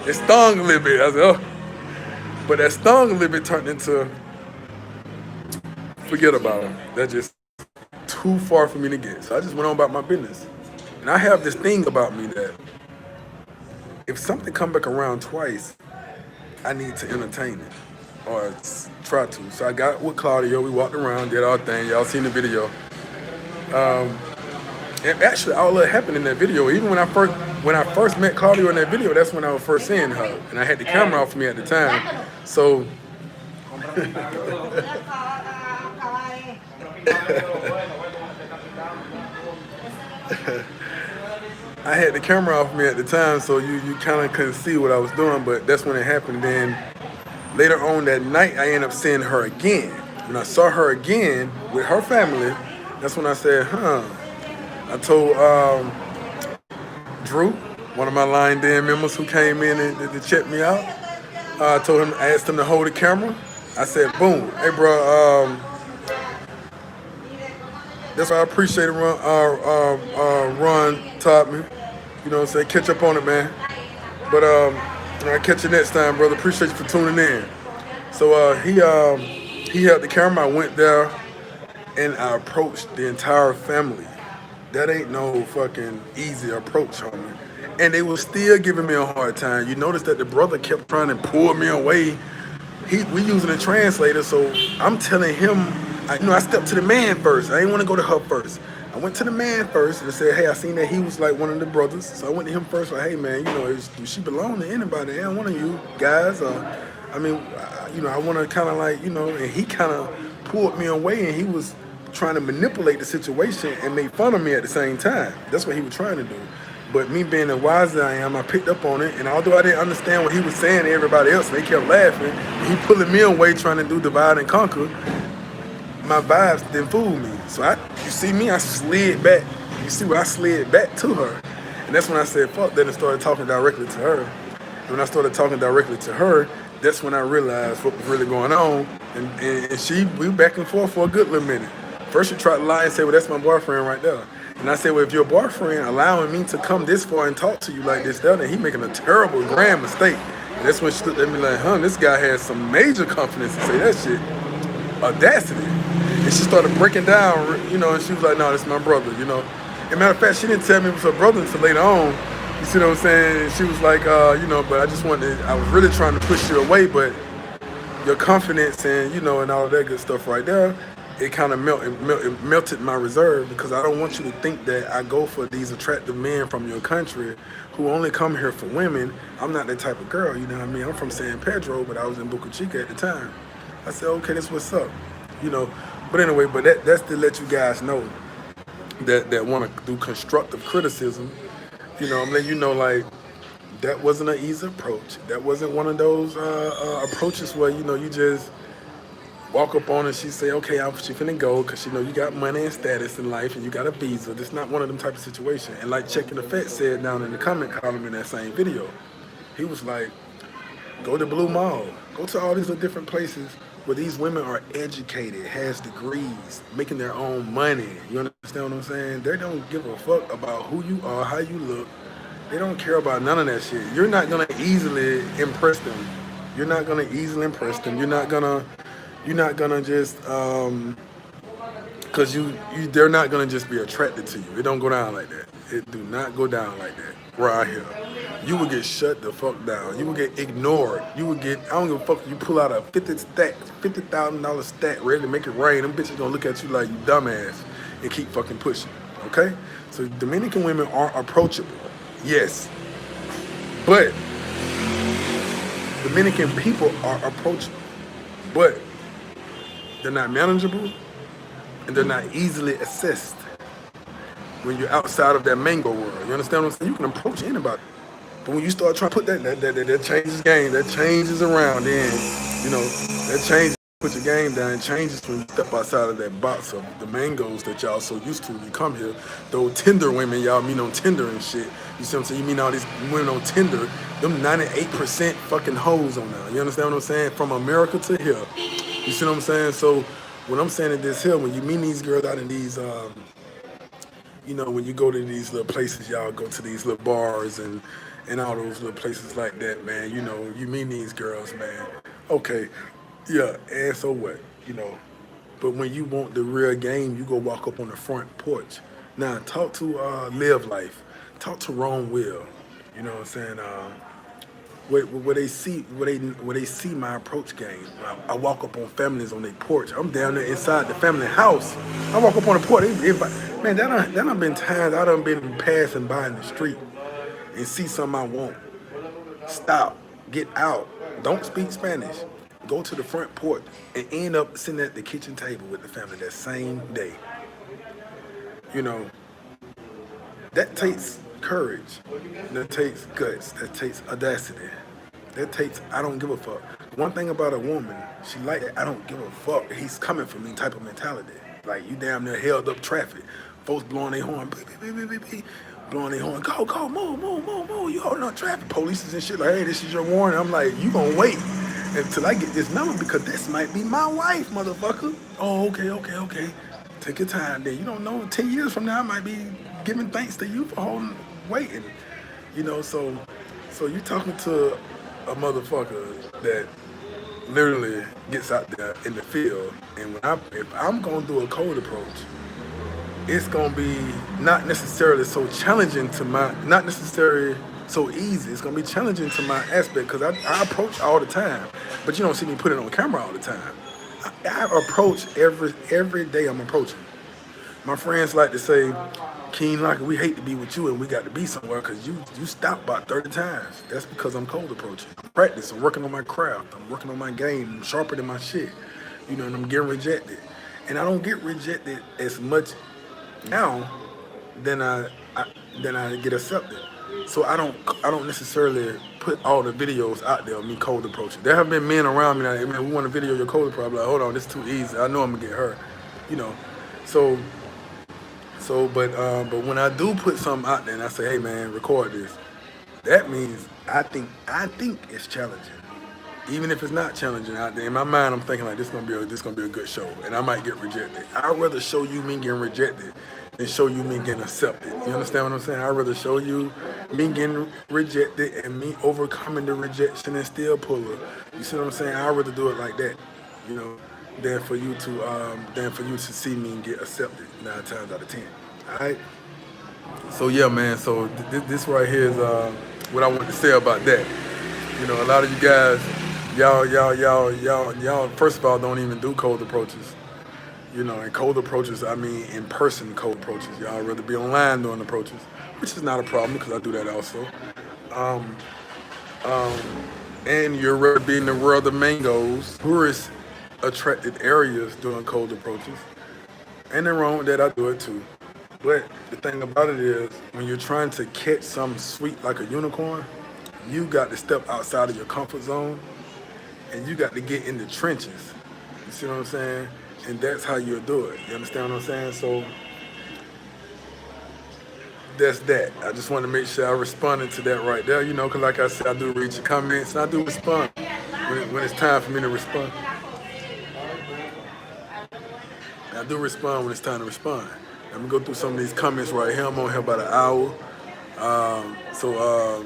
it stung a little bit. I said, oh. But that stung a little bit turned into, forget about her. That's just too far for me to get. So I just went on about my business. And I have this thing about me that if something come back around twice, I need to entertain it or try to. So I got with Claudio. We walked around, did our thing. Y'all seen the video. And actually, all that happened in that video. Even when I first met Claudio in that video, that's when I was first seeing her, and I had the camera off me at the time. So I had the camera off me at the time, so you kind of couldn't see what I was doing. But that's when it happened. Then later on that night, I ended up seeing her again. When I saw her again with her family, that's when I said, I told Drew, one of my Line Den members who came in to check me out, I asked him to hold the camera. I said, boom, hey bro, that's why I appreciate it, Ron taught me. You know what I'm saying? Catch up on it, man. But I'll catch you next time, brother. Appreciate you for tuning in. So he held the camera. I went there and I approached the entire family. That ain't no fucking easy approach, homie. And they was still giving me a hard time. You notice that the brother kept trying to pull me away. We using a translator, so I'm telling him, I stepped to the man first. I didn't want to go to her first. I went to the man first and said, hey, I seen that he was like one of the brothers. So I went to him first, like, hey man, does she belong to anybody? And one of you guys, I want to kind of like, and he kind of pulled me away and he was trying to manipulate the situation and make fun of me at the same time. That's what he was trying to do. But me being as wise as I am, I picked up on it. And although I didn't understand what he was saying to everybody else, they kept laughing. And he pulling me away trying to do divide and conquer. My vibes didn't fool me. So you see me, I slid back. You see where I slid back to her. And that's when I said, fuck that, and started talking directly to her. And when I started talking directly to her, that's when I realized what was really going on. And we back and forth for a good little minute. First she tried to lie and say, well, that's my boyfriend right there. And I said, well, if your boyfriend allowing me to come this far and talk to you like this, then he making a terrible, grand mistake. And that's when she looked at me like, this guy has some major confidence to say that shit. Audacity. And she started breaking down, and she was like, no, that's my brother, As a matter of fact, she didn't tell me it was her brother until later on. You see what I'm saying? And she was like, but I was really trying to push you away, but your confidence and, and all of that good stuff right there, it kind of melted my reserve, because I don't want you to think that I go for these attractive men from your country who only come here for women. I'm not that type of girl, you know what I mean? I'm from San Pedro, but I was in Boca Chica at the time. I said, okay, that's what's up, But anyway, that's to let you guys know that want to do constructive criticism. I'm letting you know, like, that wasn't an easy approach. That wasn't one of those approaches where, you just walk up on her and she say, okay, she finna go because you got money and status in life and you got a visa. This not one of them type of situations. And like Checking the Fat said down in the comment column in that same video, he was like, go to Blue Mall, go to all these little different places where these women are educated, has degrees, making their own money. You understand what I'm saying? They don't give a fuck about who you are, how you look. They don't care about none of that shit. You're not gonna easily impress them. You're not gonna easily impress them. You're not gonna just because they're not gonna just be attracted to you. It don't go down like that. It do not go down like that. Right here, you will get shut the fuck down. You will get ignored. You will get, I don't give a fuck if you pull out a $50,000 stack ready to make it rain. Them bitches gonna look at you like you dumbass and keep fucking pushing. Okay? So Dominican women are approachable. Yes. But Dominican people are approachable. But they're not manageable and they're not easily assessed when you're outside of that mango world. You understand what I'm saying? You can approach anybody. But when you start trying to put that changes game, that changes around, then, that changes, put your game down, it changes when you step outside of that box of the mangoes that y'all so used to when you come here. Those Tinder women y'all meet on Tinder and shit. You see what I'm saying? You meet all these women on Tinder, them 98% fucking hoes on there. You understand what I'm saying? From America to here. You see what I'm saying? So what I'm saying is this here, when you meet these girls out in these, when you go to these little places, y'all go to these little bars and all those little places like that, man, you meet these girls, man. Okay, yeah, and so what, But when you want the real game, you go walk up on the front porch. Now, talk to Live Life. Talk to Wrong Will. You know what I'm saying? Where they see my approach game. I walk up on families on their porch. I'm down there inside the family house. I walk up on the porch. Man, that done been times I done been passing by in the street and see something I want. Stop. Get out. Don't speak Spanish. Go to the front porch and end up sitting at the kitchen table with the family that same day. That takes courage. That takes guts. That takes audacity. That takes I don't give a fuck. One thing about a woman, she like that I don't give a fuck. He's coming for me type of mentality. Like you damn near held up traffic. Folks blowing their horn, beep, beep, beep, beep, beep, blowing their horn, go, move, you holding up traffic. Police and shit like, hey, this is your warning. I'm like, you gonna wait until I get this number because this might be my wife, motherfucker. Oh, okay. Take your time then. You don't know, 10 years from now, I might be giving thanks to you for waiting. So So you talking to a motherfucker that literally gets out there in the field, and if I'm gonna do a cold approach, it's gonna be not necessarily so challenging to my, not necessarily so easy. It's gonna be challenging to my aspect because I approach all the time, but you don't see me put it on camera all the time. I approach every day. I'm approaching. My friends like to say, Keen Locker, we hate to be with you and we got to be somewhere because you stopped about 30 times. That's because I'm cold approaching. I'm practicing, I'm working on my craft, I'm working on my game, I'm sharpening my shit, and I'm getting rejected. And I don't get rejected as much now than I than I get accepted. So I don't necessarily put all the videos out there of me cold approaching. There have been men around me that, hey, man, we want a video of your cold approach. I'm like, hold on, this is too easy. I know I'm gonna get hurt. You know. So but when I do put something out there and I say, hey man, record this, that means I think it's challenging. Even if it's not challenging out there, in my mind I'm thinking like this gonna be a good show, and I might get rejected. I'd rather show you me getting rejected than show you me getting accepted. You understand what I'm saying? I'd rather show you me getting rejected and me overcoming the rejection and still pull her. You see what I'm saying? I'd rather do it like that, you know, than for you to see me get accepted 9 times out of 10. All right. So yeah, man. So this right here is what I want to say about that. A lot of you guys, y'all. First of all, don't even do cold approaches. And cold approaches, I mean in-person cold approaches. Y'all rather be online doing approaches, which is not a problem because I do that also. Um, um, and you're rather be in the world of mangoes, tourist attracted areas doing cold approaches. Ain't nothing wrong with that. I do it too. But the thing about it is, when you're trying to catch something sweet like a unicorn, you got to step outside of your comfort zone and you got to get in the trenches. You see what I'm saying? And that's how you'll do it. You understand what I'm saying? So that's that. I just want to make sure I responded to that right there, because like I said, I do read your comments and I do respond when it's time for me to respond. I do respond when it's time to respond. Let me go through some of these comments right here. I'm on here about an hour. So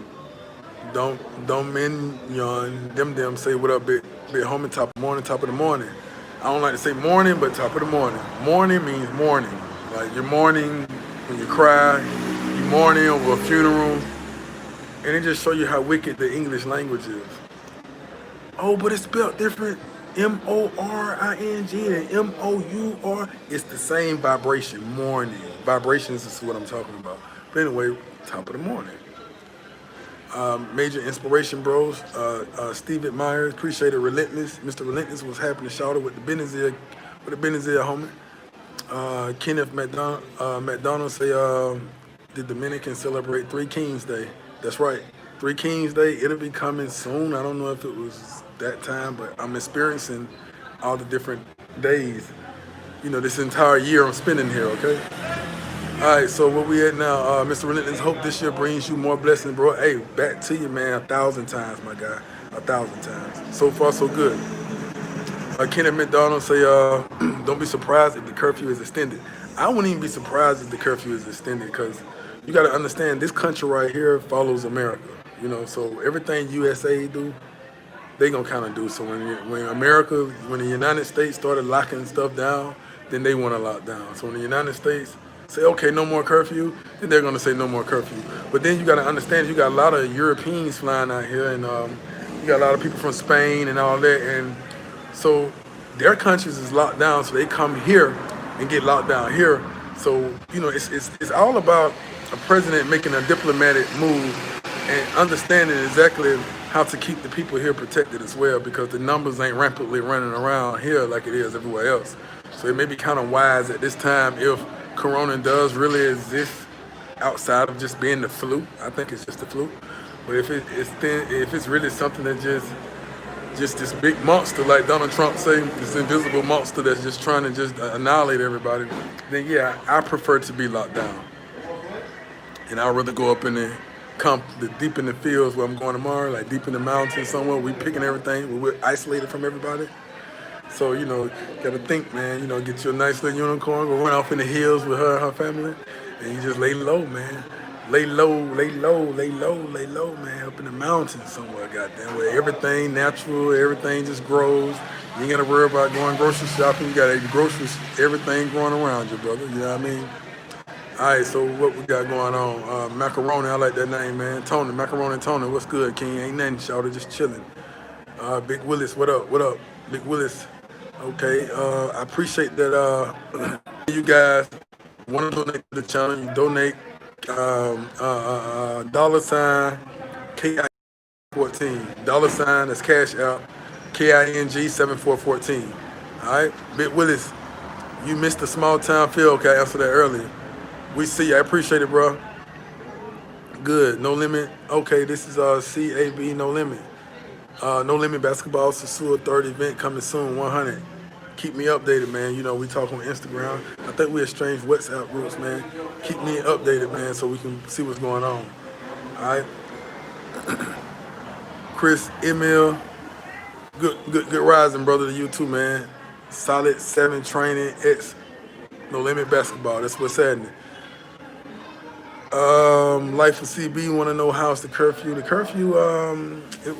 don't minion them say what up, big homie, top of the morning. I don't like to say morning, but top of the morning. Morning means morning. Like you're mourning when you cry, you mourning over a funeral, and it just show you how wicked the English language is. Oh, but it's spelled different. Moring and MOUR. It's the same vibration. Morning. Vibrations is what I'm talking about. But anyway, top of the morning. Major inspiration, bros. Steven Myers, appreciate it. Relentless. Mr. Relentless was happy to shout it with the Benazir homie. Kenneth McDonald say, the Dominican celebrate Three Kings Day. That's right. Three Kings Day, it'll be coming soon. I don't know if it was that time, but I'm experiencing all the different days. This entire year I'm spending here, okay? All right, so where we at now? Mr. Relentless, hope this year brings you more blessings, bro. Hey, back to you, man, 1,000 times, my guy. 1,000 times. So far, so good. Kenneth McDonald say, don't be surprised if the curfew is extended. I wouldn't even be surprised if the curfew is extended because you got to understand this country right here follows America. So everything USA do, they gonna kind of do. So when the United States started locking stuff down, then they want to lock down. So when the United States say, okay, no more curfew, then they're gonna say no more curfew. But then you gotta understand, you got a lot of Europeans flying out here, and you got a lot of people from Spain and all that, and so their countries is locked down, so they come here and get locked down here. So it's all about a president making a diplomatic move and understanding exactly how to keep the people here protected as well, because the numbers ain't rampantly running around here like it is everywhere else. So it may be kind of wise at this time if Corona does really exist outside of just being the flu. I think it's just the flu. But if it's really something that just this big monster, like Donald Trump say, this invisible monster that's just trying to just annihilate everybody, then yeah, I prefer to be locked down. And I'd rather go up in the deep in the fields where I'm going tomorrow, like deep in the mountains somewhere. We picking everything. We're isolated from everybody. So, gotta think, man, get you a nice little unicorn, go run off in the hills with her and her family, and you just lay low, man. Lay low, lay low, lay low, lay low, man. Up in the mountains somewhere, goddamn, where everything natural, everything just grows. You ain't gotta worry about going grocery shopping. You got groceries, everything growing around you, brother. You know what I mean? All right, so what we got going on? Macaroni, I like that name, man. Tony, Macaroni Tony, what's good, King? Ain't nothing, shouted, just chilling. Big Willis, what up? What up? Big Willis. Okay, I appreciate that you guys want to donate to the channel. You donate dollar sign KI14. Dollar sign, that's cash out. KING 7414. All right, Big Willis, you missed the small town feel. Okay, I answered that earlier. We see you. I appreciate it, bro. Good. No limit. Okay, this is CAB No Limit. No Limit Basketball Sasua third event coming soon. 100. Keep me updated, man. You know, we talk on Instagram. I think we exchanged WhatsApp groups, man. Keep me updated, man, so we can see what's going on. All right. Chris, Emil, good rising, brother, to you too, man. Solid 7 training, X, No Limit Basketball. That's what's happening. Life of CB, want to know how's the curfew? The curfew, it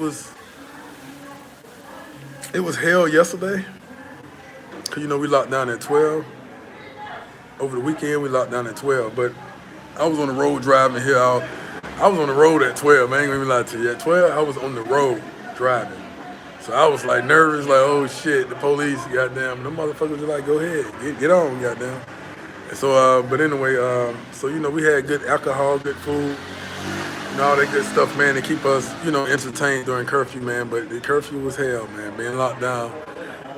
was hell yesterday. Cause you know we locked down at 12. Over the weekend we locked down at 12. But I was on the road driving here. I was on the road at 12. Man, I ain't gonna even lie to you. At 12, I was on the road driving. So I was like nervous, like, oh shit, the police, goddamn. Them motherfuckers are like, go ahead, get on, goddamn. And so, but anyway, so you know we had good alcohol, good food, and all that good stuff, man, to keep us, you know, entertained during curfew, man. But the curfew was hell, man, being locked down.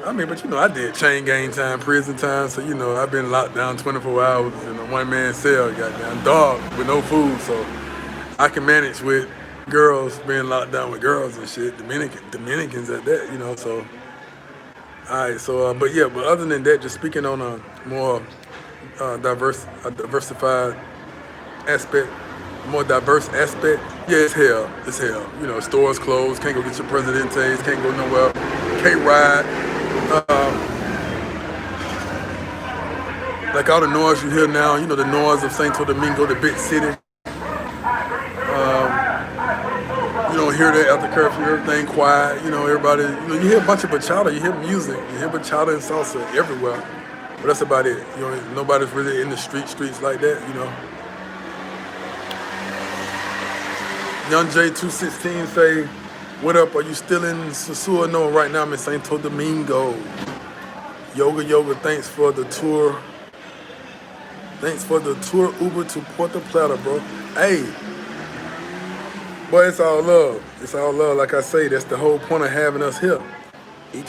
I mean, but you know, I did chain gang time, prison time, so you know, I've been locked down 24 hours in a one-man cell, goddamn, dog with no food, so I can manage with girls being locked down with girls and shit. Dominicans at that, you know. So, all right, so, but other than that, just speaking on a more diversified aspect, more diverse aspect. Yeah, it's hell. It's hell. You know, stores closed. Can't go get your Presidentes. Can't go nowhere. Can't ride. Like all the noise you hear now, you know, the noise of Santo Domingo, the big city. You don't hear that after curfew. Everything quiet. You know, everybody. You know, you hear a bunch of bachata. You hear music. You hear bachata and salsa everywhere. But that's about it. You know, nobody's really in the streets like that. You know. Young J216 say, what up? Are you still in Sasua? No, right now I'm in Santo Domingo. Yoga, thanks for the tour. Thanks for the tour Uber to Puerto Plata, bro. Hey, boy, it's all love. It's all love. Like I say, that's the whole point of having us here.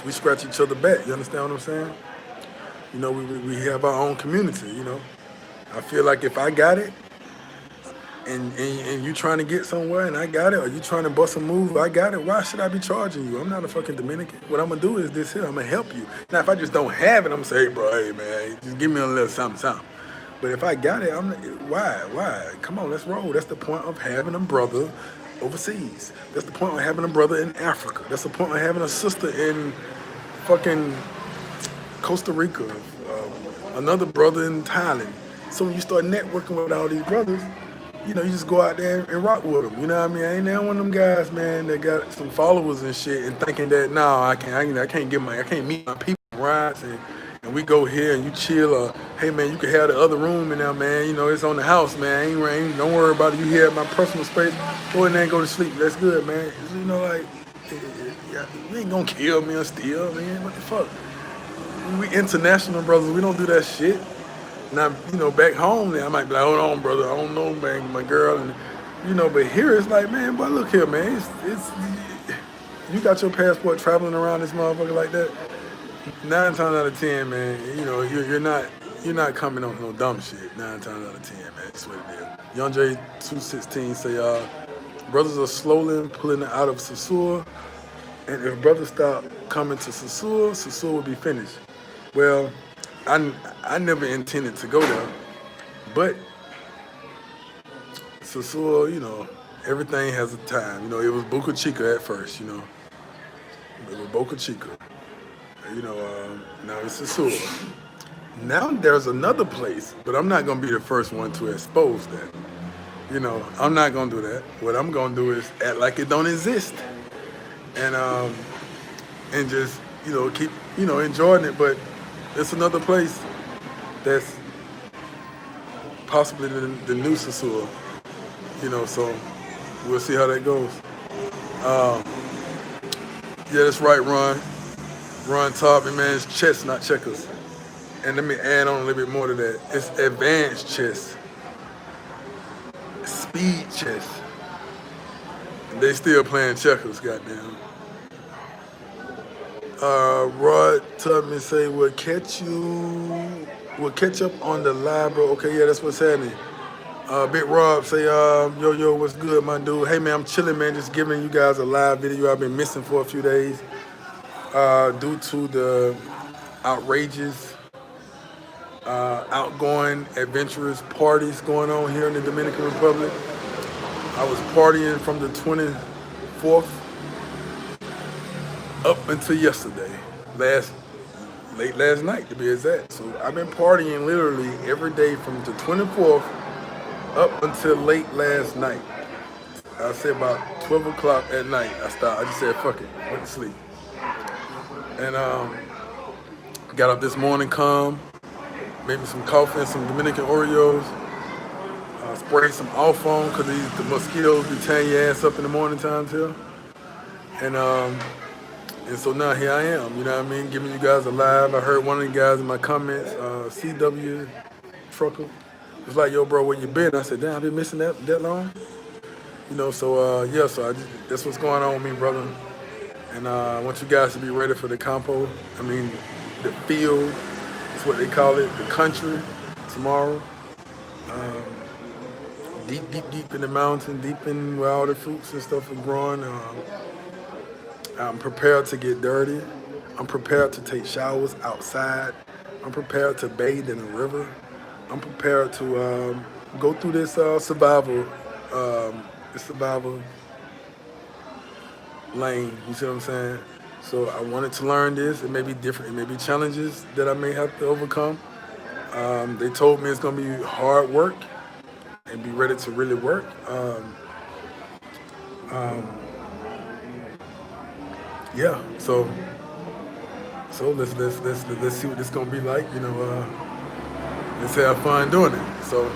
We scratch each other back. You understand what I'm saying? You know, we have our own community, you know. I feel like if I got it, and you trying to get somewhere and I got it, or you trying to bust a move, I got it, why should I be charging you? I'm not a fucking Dominican. What I'm gonna do is this here, I'm gonna help you. Now, if I just don't have it, I'm gonna say, hey, bro, hey, man, just give me a little something. But if I got it, why? Come on, let's roll. That's the point of having a brother overseas. That's the point of having a brother in Africa. That's the point of having a sister in fucking Costa Rica, another brother in Thailand. So when you start networking with all these brothers, you know, you just go out there and rock with them. You know what I mean? I ain't now one of them guys, man, that got some followers and shit and thinking that, no, I can't meet my people rides and we go here and you chill, or hey man, you can have the other room in there, man. You know, it's on the house, man. Ain't don't worry about it. You here at my personal space. Go in there and go to sleep. That's good, man. You know, like, you ain't gonna kill me or steal, man. What the fuck? We international brothers. We don't do that shit. Now, you know, back home, I might be like, hold on, brother. I don't know, man, my girl. And, you know, but here it's like, man, but look here, man. It's you got your passport traveling around this motherfucker like that. 9 times out of 10, man, you know, you're not coming on no dumb shit. 9 times out of 10, man. That's what it is. Young J216 say, brothers are slowly pulling it out of Sasua, and if brothers stop coming to Sasua, Sasua will be finished. Well, I never intended to go there, but Sasua, you know, everything has a time. You know, it was Boca Chica at first, you know. It was Boca Chica. You know, now it's Sasua. Now there's another place, but I'm not going to be the first one to expose that. I'm not gonna do that. What I'm gonna do is act like it don't exist, and just keep enjoying it. But it's another place that's possibly the new Sasua, So we'll see how that goes. Um, yeah, that's right, Ron. Ron taught me, man, it's chess, not checkers. And let me add on a little bit more to that. It's advanced chess, speed chess. And they still playing checkers, goddamn. Rod Tubman say, we'll catch up on the live, bro. Okay, yeah, that's what's happening. Big Rob say, yo, what's good, my dude? Hey, man, I'm chilling, man, just giving you guys a live video I've been missing for a few days due to the outrageous, outgoing, adventurous parties going on here in the Dominican Republic. I was partying from the 24th up until yesterday, late last night to be exact. So I've been partying literally every day from the 24th up until late last night. I said about 12 o'clock at night, I just said, fuck it, went to sleep. And got up this morning calm, made me some coffee and some Dominican Oreos, sprayed some off on because the mosquitoes be tearing your ass up in the morning times here. And so now here I am, you know what I mean, giving you guys a live. I heard one of the guys in my comments, CW Trucker, was like, yo, bro, where you been? I said, damn, I've been missing that long? So that's what's going on with me, brother. And I want you guys to be ready for the campo. I mean, the field, that's what they call it, the country, tomorrow. Deep in the mountain, deep in where all the fruits and stuff are growing. I'm prepared to get dirty. I'm prepared to take showers outside. I'm prepared to bathe in a river. I'm prepared to go through this survival lane. You see what I'm saying? So I wanted to learn this. It may be different. It may be challenges that I may have to overcome. They told me it's gonna be hard work and be ready to really work. Yeah. So let's see what this gonna be like. Let's have fun doing it. So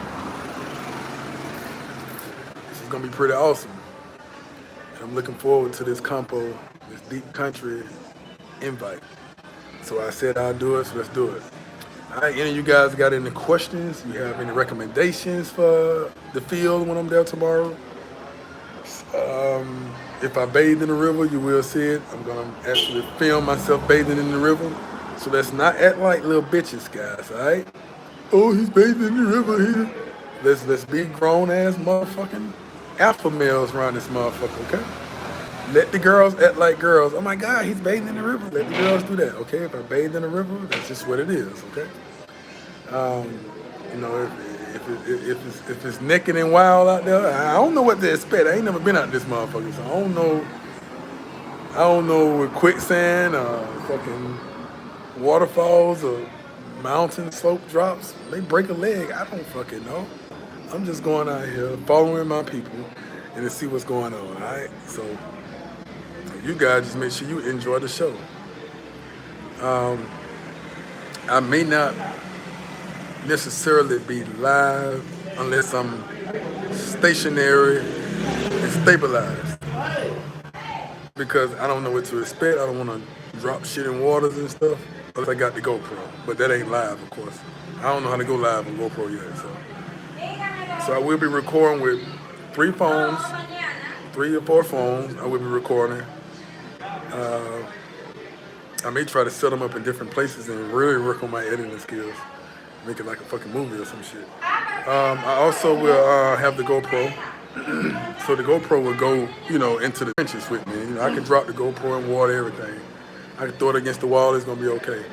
this is gonna be pretty awesome. And I'm looking forward to this campo, this deep country invite. So I said I'll do it, so let's do it. All right, any of you guys got any questions? You have any recommendations for the field when I'm there tomorrow? If I bathe in the river, you will see it. I'm gonna actually film myself bathing in the river. So let's not act like little bitches, guys, all right? Oh, he's bathing in the river here. Let's be grown ass motherfucking alpha males around this motherfucker, okay? Let the girls act like girls. Oh my God, he's bathing in the river. Let the girls do that, okay? If I bathe in the river, that's just what it is, okay? If it's naked and wild out there, I don't know what to expect. I ain't never been out this motherfucker, so I don't know with quicksand or fucking waterfalls or mountain slope drops. They break a leg. I don't fucking know. I'm just going out here following my people and to see what's going on, all right? So you guys just make sure you enjoy the show. I may not necessarily be live unless I'm stationary and stabilized, because I don't know what to expect. I don't want to drop shit in waters and stuff. But I got the GoPro, but that ain't live, of course. I don't know how to go live on GoPro yet, so I will be recording with 3 or 4 phones. I will be recording. I may try to set them up in different places and really work on my editing skills. Make it like a fucking movie or some shit. I also will have the GoPro. So the GoPro will go, into the trenches with me. I can drop the GoPro in water, everything. I can throw it against the wall, it's gonna be okay.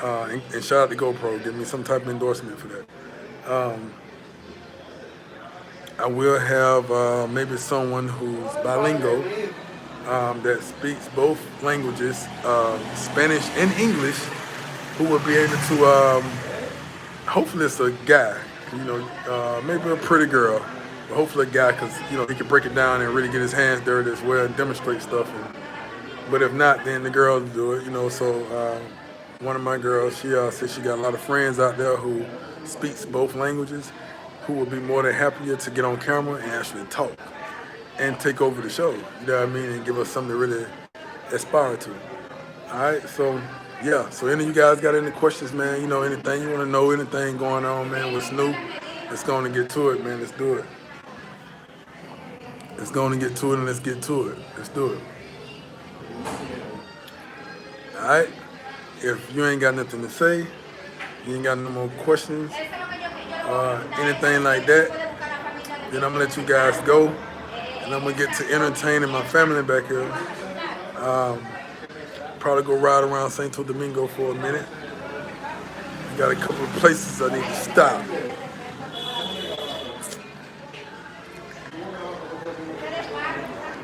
And shout out to GoPro, give me some type of endorsement for that. I will have maybe someone who's bilingual, that speaks both languages, Spanish and English, who will be able to, hopefully it's a guy, maybe a pretty girl, But hopefully a guy, because he can break it down and really get his hands dirty as well and demonstrate stuff. But if not, then the girls do it. So one of my girls, she said she got a lot of friends out there who speaks both languages, who would be more than happier to get on camera and actually talk and take over the show. You know what I mean? And give us something to really aspire to. All right, so yeah. So any of you guys got any questions, man? Anything you want to know, anything going on, man? What's new? Let's go on and get to it, man. Let's do it. Let's go on and get to it, and let's get to it. Let's do it. All right. If you ain't got nothing to say, you ain't got no more questions, anything like that, then I'm gonna let you guys go, and I'm gonna get to entertaining my family back here. Probably go ride around Santo Domingo for a minute. Got a couple of places I need to stop.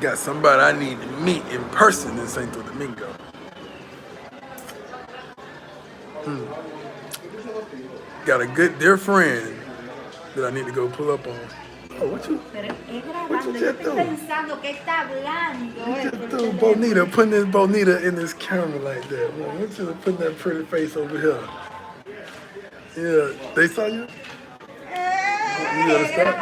Got somebody I need to meet in person in Santo Domingo. Got a good dear friend that I need to go pull up on. Oh, what you just do? You just do Bonita, putting this Bonita in this camera like that. Man, what you putting that pretty face over here? Yeah, they saw you? You gotta stop.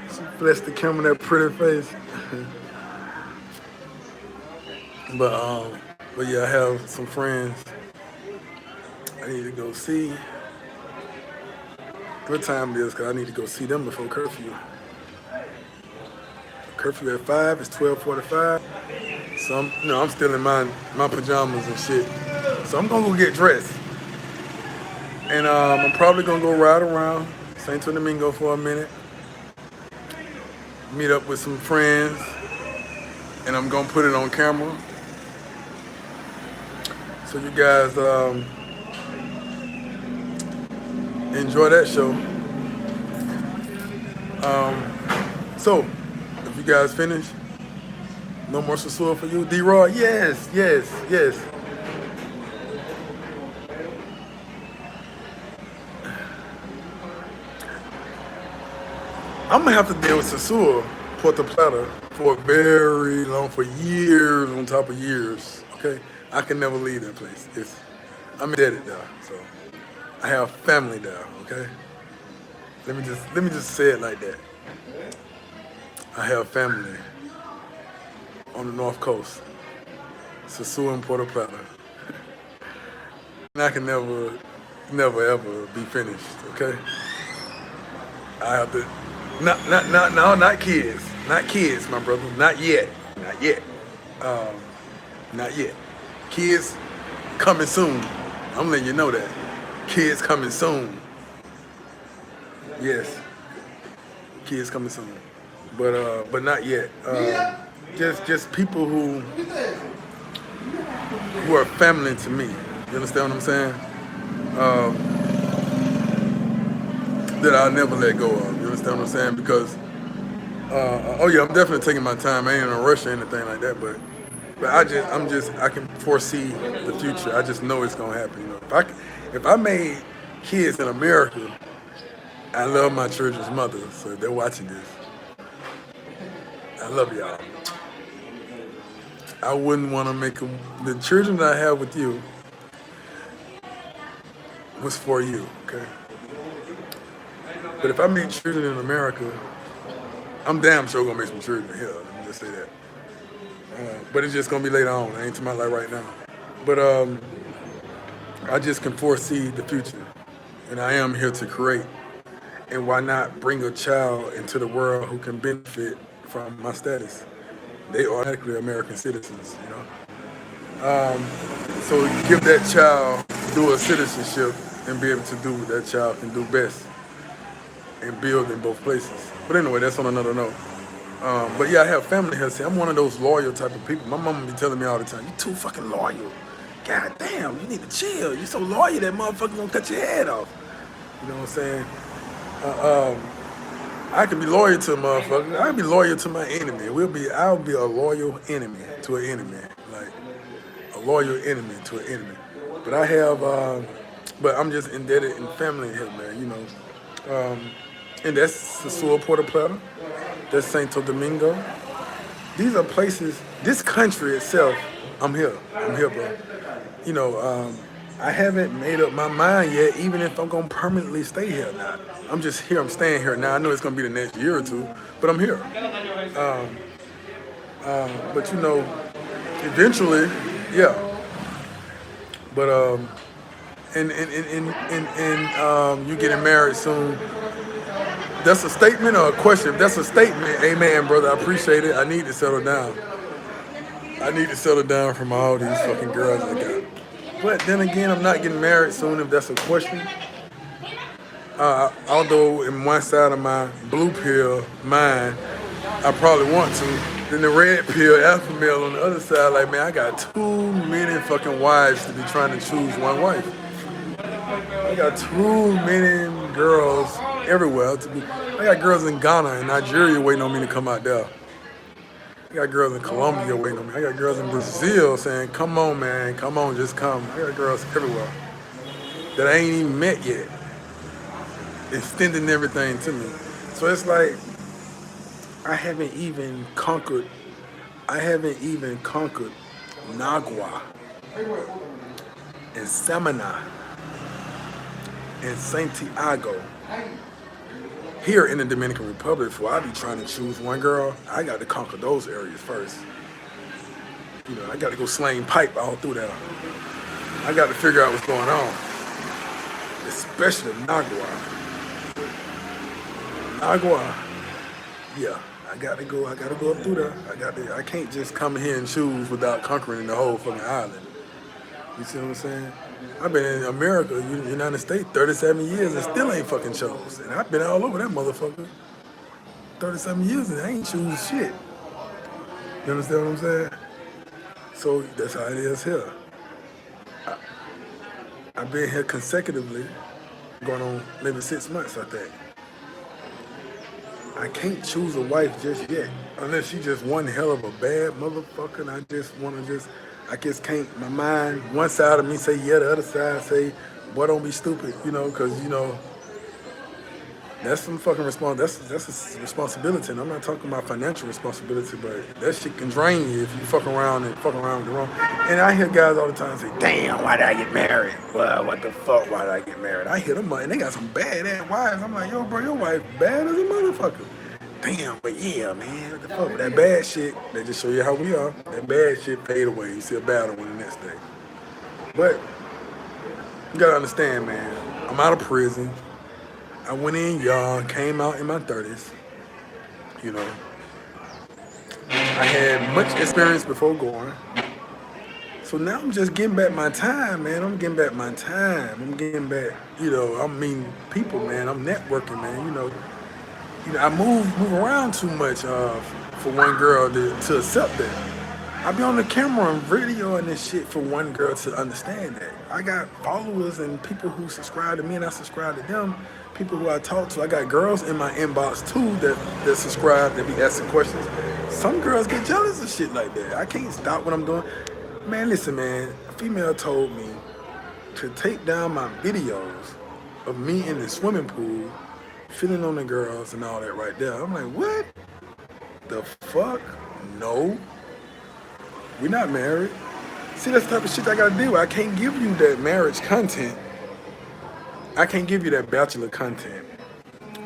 She flashed the camera that pretty face. But yeah, I have some friends I need to go see. What time it is? Cause I need to go see them before curfew. Curfew at 5. It's 12:45. So I'm still in my pajamas and shit. So I'm gonna go get dressed, and I'm probably gonna go ride around Santo Domingo for a minute, meet up with some friends, and I'm gonna put it on camera. So you guys enjoy that show. So if you guys finish, no more Sasua for you, D-Raw. Yes. I'm gonna have to deal with Sasua, Puerto Plata, for for years on top of years. Okay, I can never leave that place. I'm indebted there, so I have family there. Okay, let me just say it like that. I have family on the North Coast, Sasua and Puerto Plata, and I can never ever be finished. Okay, I have to. Not kids. Not kids, my brother. Not yet. Not yet. Kids coming soon. I'm letting you know that. Kids coming soon. Yes. Kids coming soon. But not yet. Just people who are family to me. You understand what I'm saying? That I'll never let go of. You understand what I'm saying? Because I'm definitely taking my time. I ain't in a rush or anything like that, but I can foresee the future. I just know it's gonna happen. If I made kids in America, I love my children's mother. So if they're watching this, I love y'all. I wouldn't want to make them. The children that I have with you was for you, okay? But if I make children in America, I'm damn sure gonna make some children here. Let me just say that. But it's just gonna be later on. I ain't talking about like right now. But I just can foresee the future, and I am here to create. And why not bring a child into the world who can benefit from my status? They are automatically American citizens, you know. So give that child dual citizenship and be able to do what that child can do best. And build in both places. But anyway, that's on another note. But yeah, I have family here. See, I'm one of those loyal type of people. My mama be telling me all the time, you too fucking loyal. God damn, you need to chill. You so loyal that motherfucker gonna cut your head off. You know what I'm saying? I can be loyal to a motherfucker. I can be loyal to my enemy. I'll be a loyal enemy to an enemy. Like a loyal enemy to an enemy. But I have But I'm just indebted in family here, man. And that's the Sur Puerto Plata. That's Santo Domingo. These are places. This country itself. I'm here. I'm here, bro. You know, I haven't made up my mind yet, even if I'm gonna permanently stay here or not. I'm just here. I'm staying here now. I know it's gonna be the next year or two, but I'm here. But eventually, yeah. But you getting married soon. That's a statement or a question? If that's a statement, amen, brother. I appreciate it. I need to settle down. I need to settle down from all these fucking girls I got. But then again, I'm not getting married soon if that's a question. Although in one side of my blue pill mind, I probably want to. Then the red pill alpha male on the other side, like, man, I got too many fucking wives to be trying to choose one wife. I got too many girls everywhere to be. I got girls in Ghana and Nigeria waiting on me to come out there. I got girls in Colombia waiting on me. I got girls in Brazil saying, come on, man, come on, just come. I got girls everywhere that I ain't even met yet, extending everything to me. So it's like, I haven't even conquered Nagua and Samana and Santiago. Here in the Dominican Republic, before I be trying to choose one girl, I got to conquer those areas first. I got to go sling pipe all through there. I got to figure out what's going on, especially Nagua. Yeah, I got to go up through there. I can't just come here and choose without conquering the whole fucking island. You see what I'm saying? I've been in America, United States, 37 years and still ain't fucking chose. And I've been all over that motherfucker 37 years and I ain't choose shit. You understand what I'm saying? So that's how it is here. I've been here consecutively, going on maybe 6 months, I think. I can't choose a wife just yet, unless she just one hell of a bad motherfucker and I just can't, my mind, one side of me say yeah, the other side say, boy, don't be stupid, because, that's some fucking that's a responsibility. And I'm not talking about financial responsibility, but that shit can drain you if you fuck around with the wrong. And I hear guys all the time say, damn, why did I get married? Well, what the fuck, why did I get married? I hear them, and they got some bad ass wives. I'm like, yo, bro, your wife bad as a motherfucker. Damn, but yeah, man, what the fuck? But that bad shit, they just show you how we are. That bad shit fade away. You see a better one the next day. But you gotta understand, man, I'm out of prison. I went in young, came out in my 30s. I had much experience before going. So now I'm just getting back my time, man. I'm getting back my time. I'm getting back, I'm meeting people, man. I'm networking, man. I move around too much for one girl to accept that. I be on the camera and video and this shit for one girl to understand that. I got followers and people who subscribe to me and I subscribe to them. People who I talk to. I got girls in my inbox too that subscribe, that be asking questions. Some girls get jealous of shit like that. I can't stop what I'm doing. Man, listen, man. A female told me to take down my videos of me in the swimming pool, feeling on the girls and all that right there. I'm like, what? The fuck? No. We're not married. See, that's the type of shit I gotta deal with. I can't give you that marriage content. I can't give you that bachelor content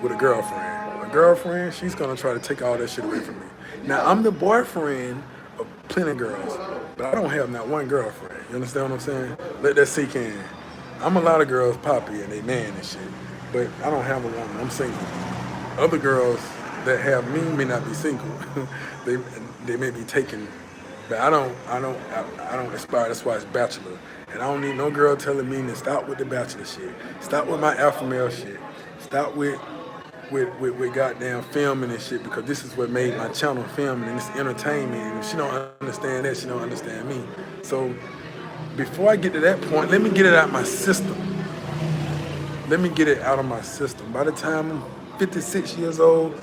with a girlfriend. A girlfriend, she's gonna try to take all that shit away from me. Now, I'm the boyfriend of plenty of girls, but I don't have not one girlfriend. You understand what I'm saying? Let that sink in. I'm a lot of girls poppy and they man and shit, but I don't have a woman. I'm single. Other girls that have me may not be single. they may be taken, but I don't aspire. That's why it's bachelor. And I don't need no girl telling me to stop with the bachelor shit. Stop with my alpha male shit. Stop with goddamn filming and shit, because this is what made my channel filming and it's entertainment. And if she don't understand that, she don't understand me. So before I get to that point, let me get it out of my system. Let me get it out of my system. By the time I'm 56 years old,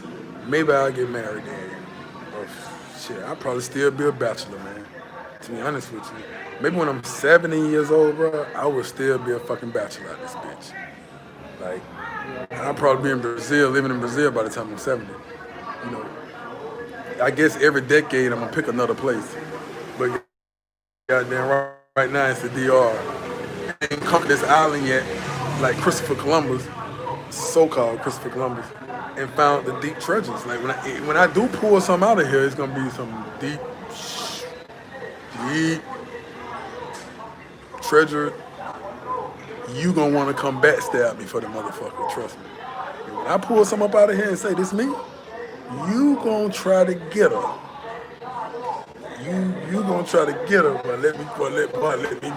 maybe I'll get married then. Or shit, I'll probably still be a bachelor, man. To be honest with you. maybe when I'm 70 years old, bro, I will still be a fucking bachelor at this bitch. Like, and I'll probably be in Brazil, living in Brazil by the time I'm 70. You know, I guess every decade I'm gonna pick another place. But goddamn right now it's the DR. I ain't come to this island yet, like Christopher Columbus, so-called Christopher Columbus, and found the deep treasures. Like when I do pull some out of here, it's gonna be some deep treasure. You gonna want to come backstab me for the motherfucker. Trust me. And when I pull some up out of here and say this me, you gonna try to get her. You gonna try to get her, but let me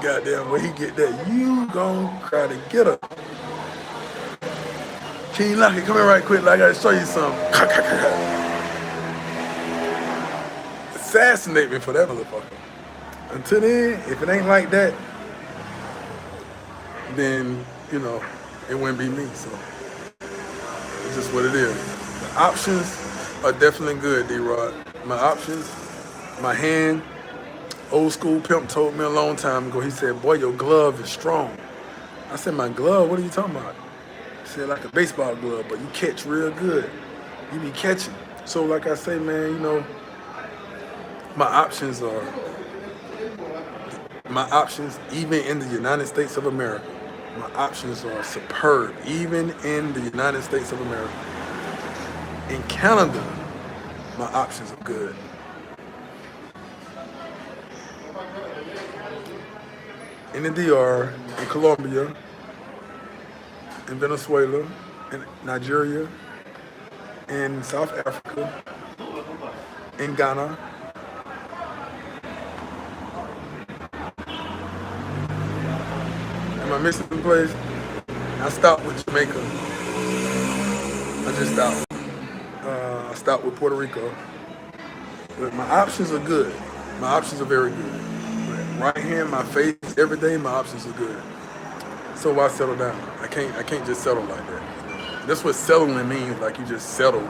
goddamn where he get that. You gonna try to get her. King Lucky, come here right quick. Like I gotta show you something. Assassinate me for that motherfucker. Until then, if it ain't like that, then you know it wouldn't be me. So it's just what it is. The options are definitely good, D-Rod. My options, my hand. Old school pimp told me a long time ago. He said, "Boy, your glove is strong." I said, "My glove? What are you talking about?" He said, "Like a baseball glove, but you catch real good. You be catching." So, like I say, man, you know, my options are my options, even in the United States of America. My options are superb, even in the United States of America. In Canada, my options are good. In the DR, in Colombia, in Venezuela, in Nigeria, in South Africa, in Ghana. Am I missing a place? I stopped with Jamaica. I just stopped. I stopped with Puerto Rico. But my options are good. My options are very good. Right hand, my face, every day, my options are good. So why settle down? I can't just settle like that. That's what settling means. Like you just settle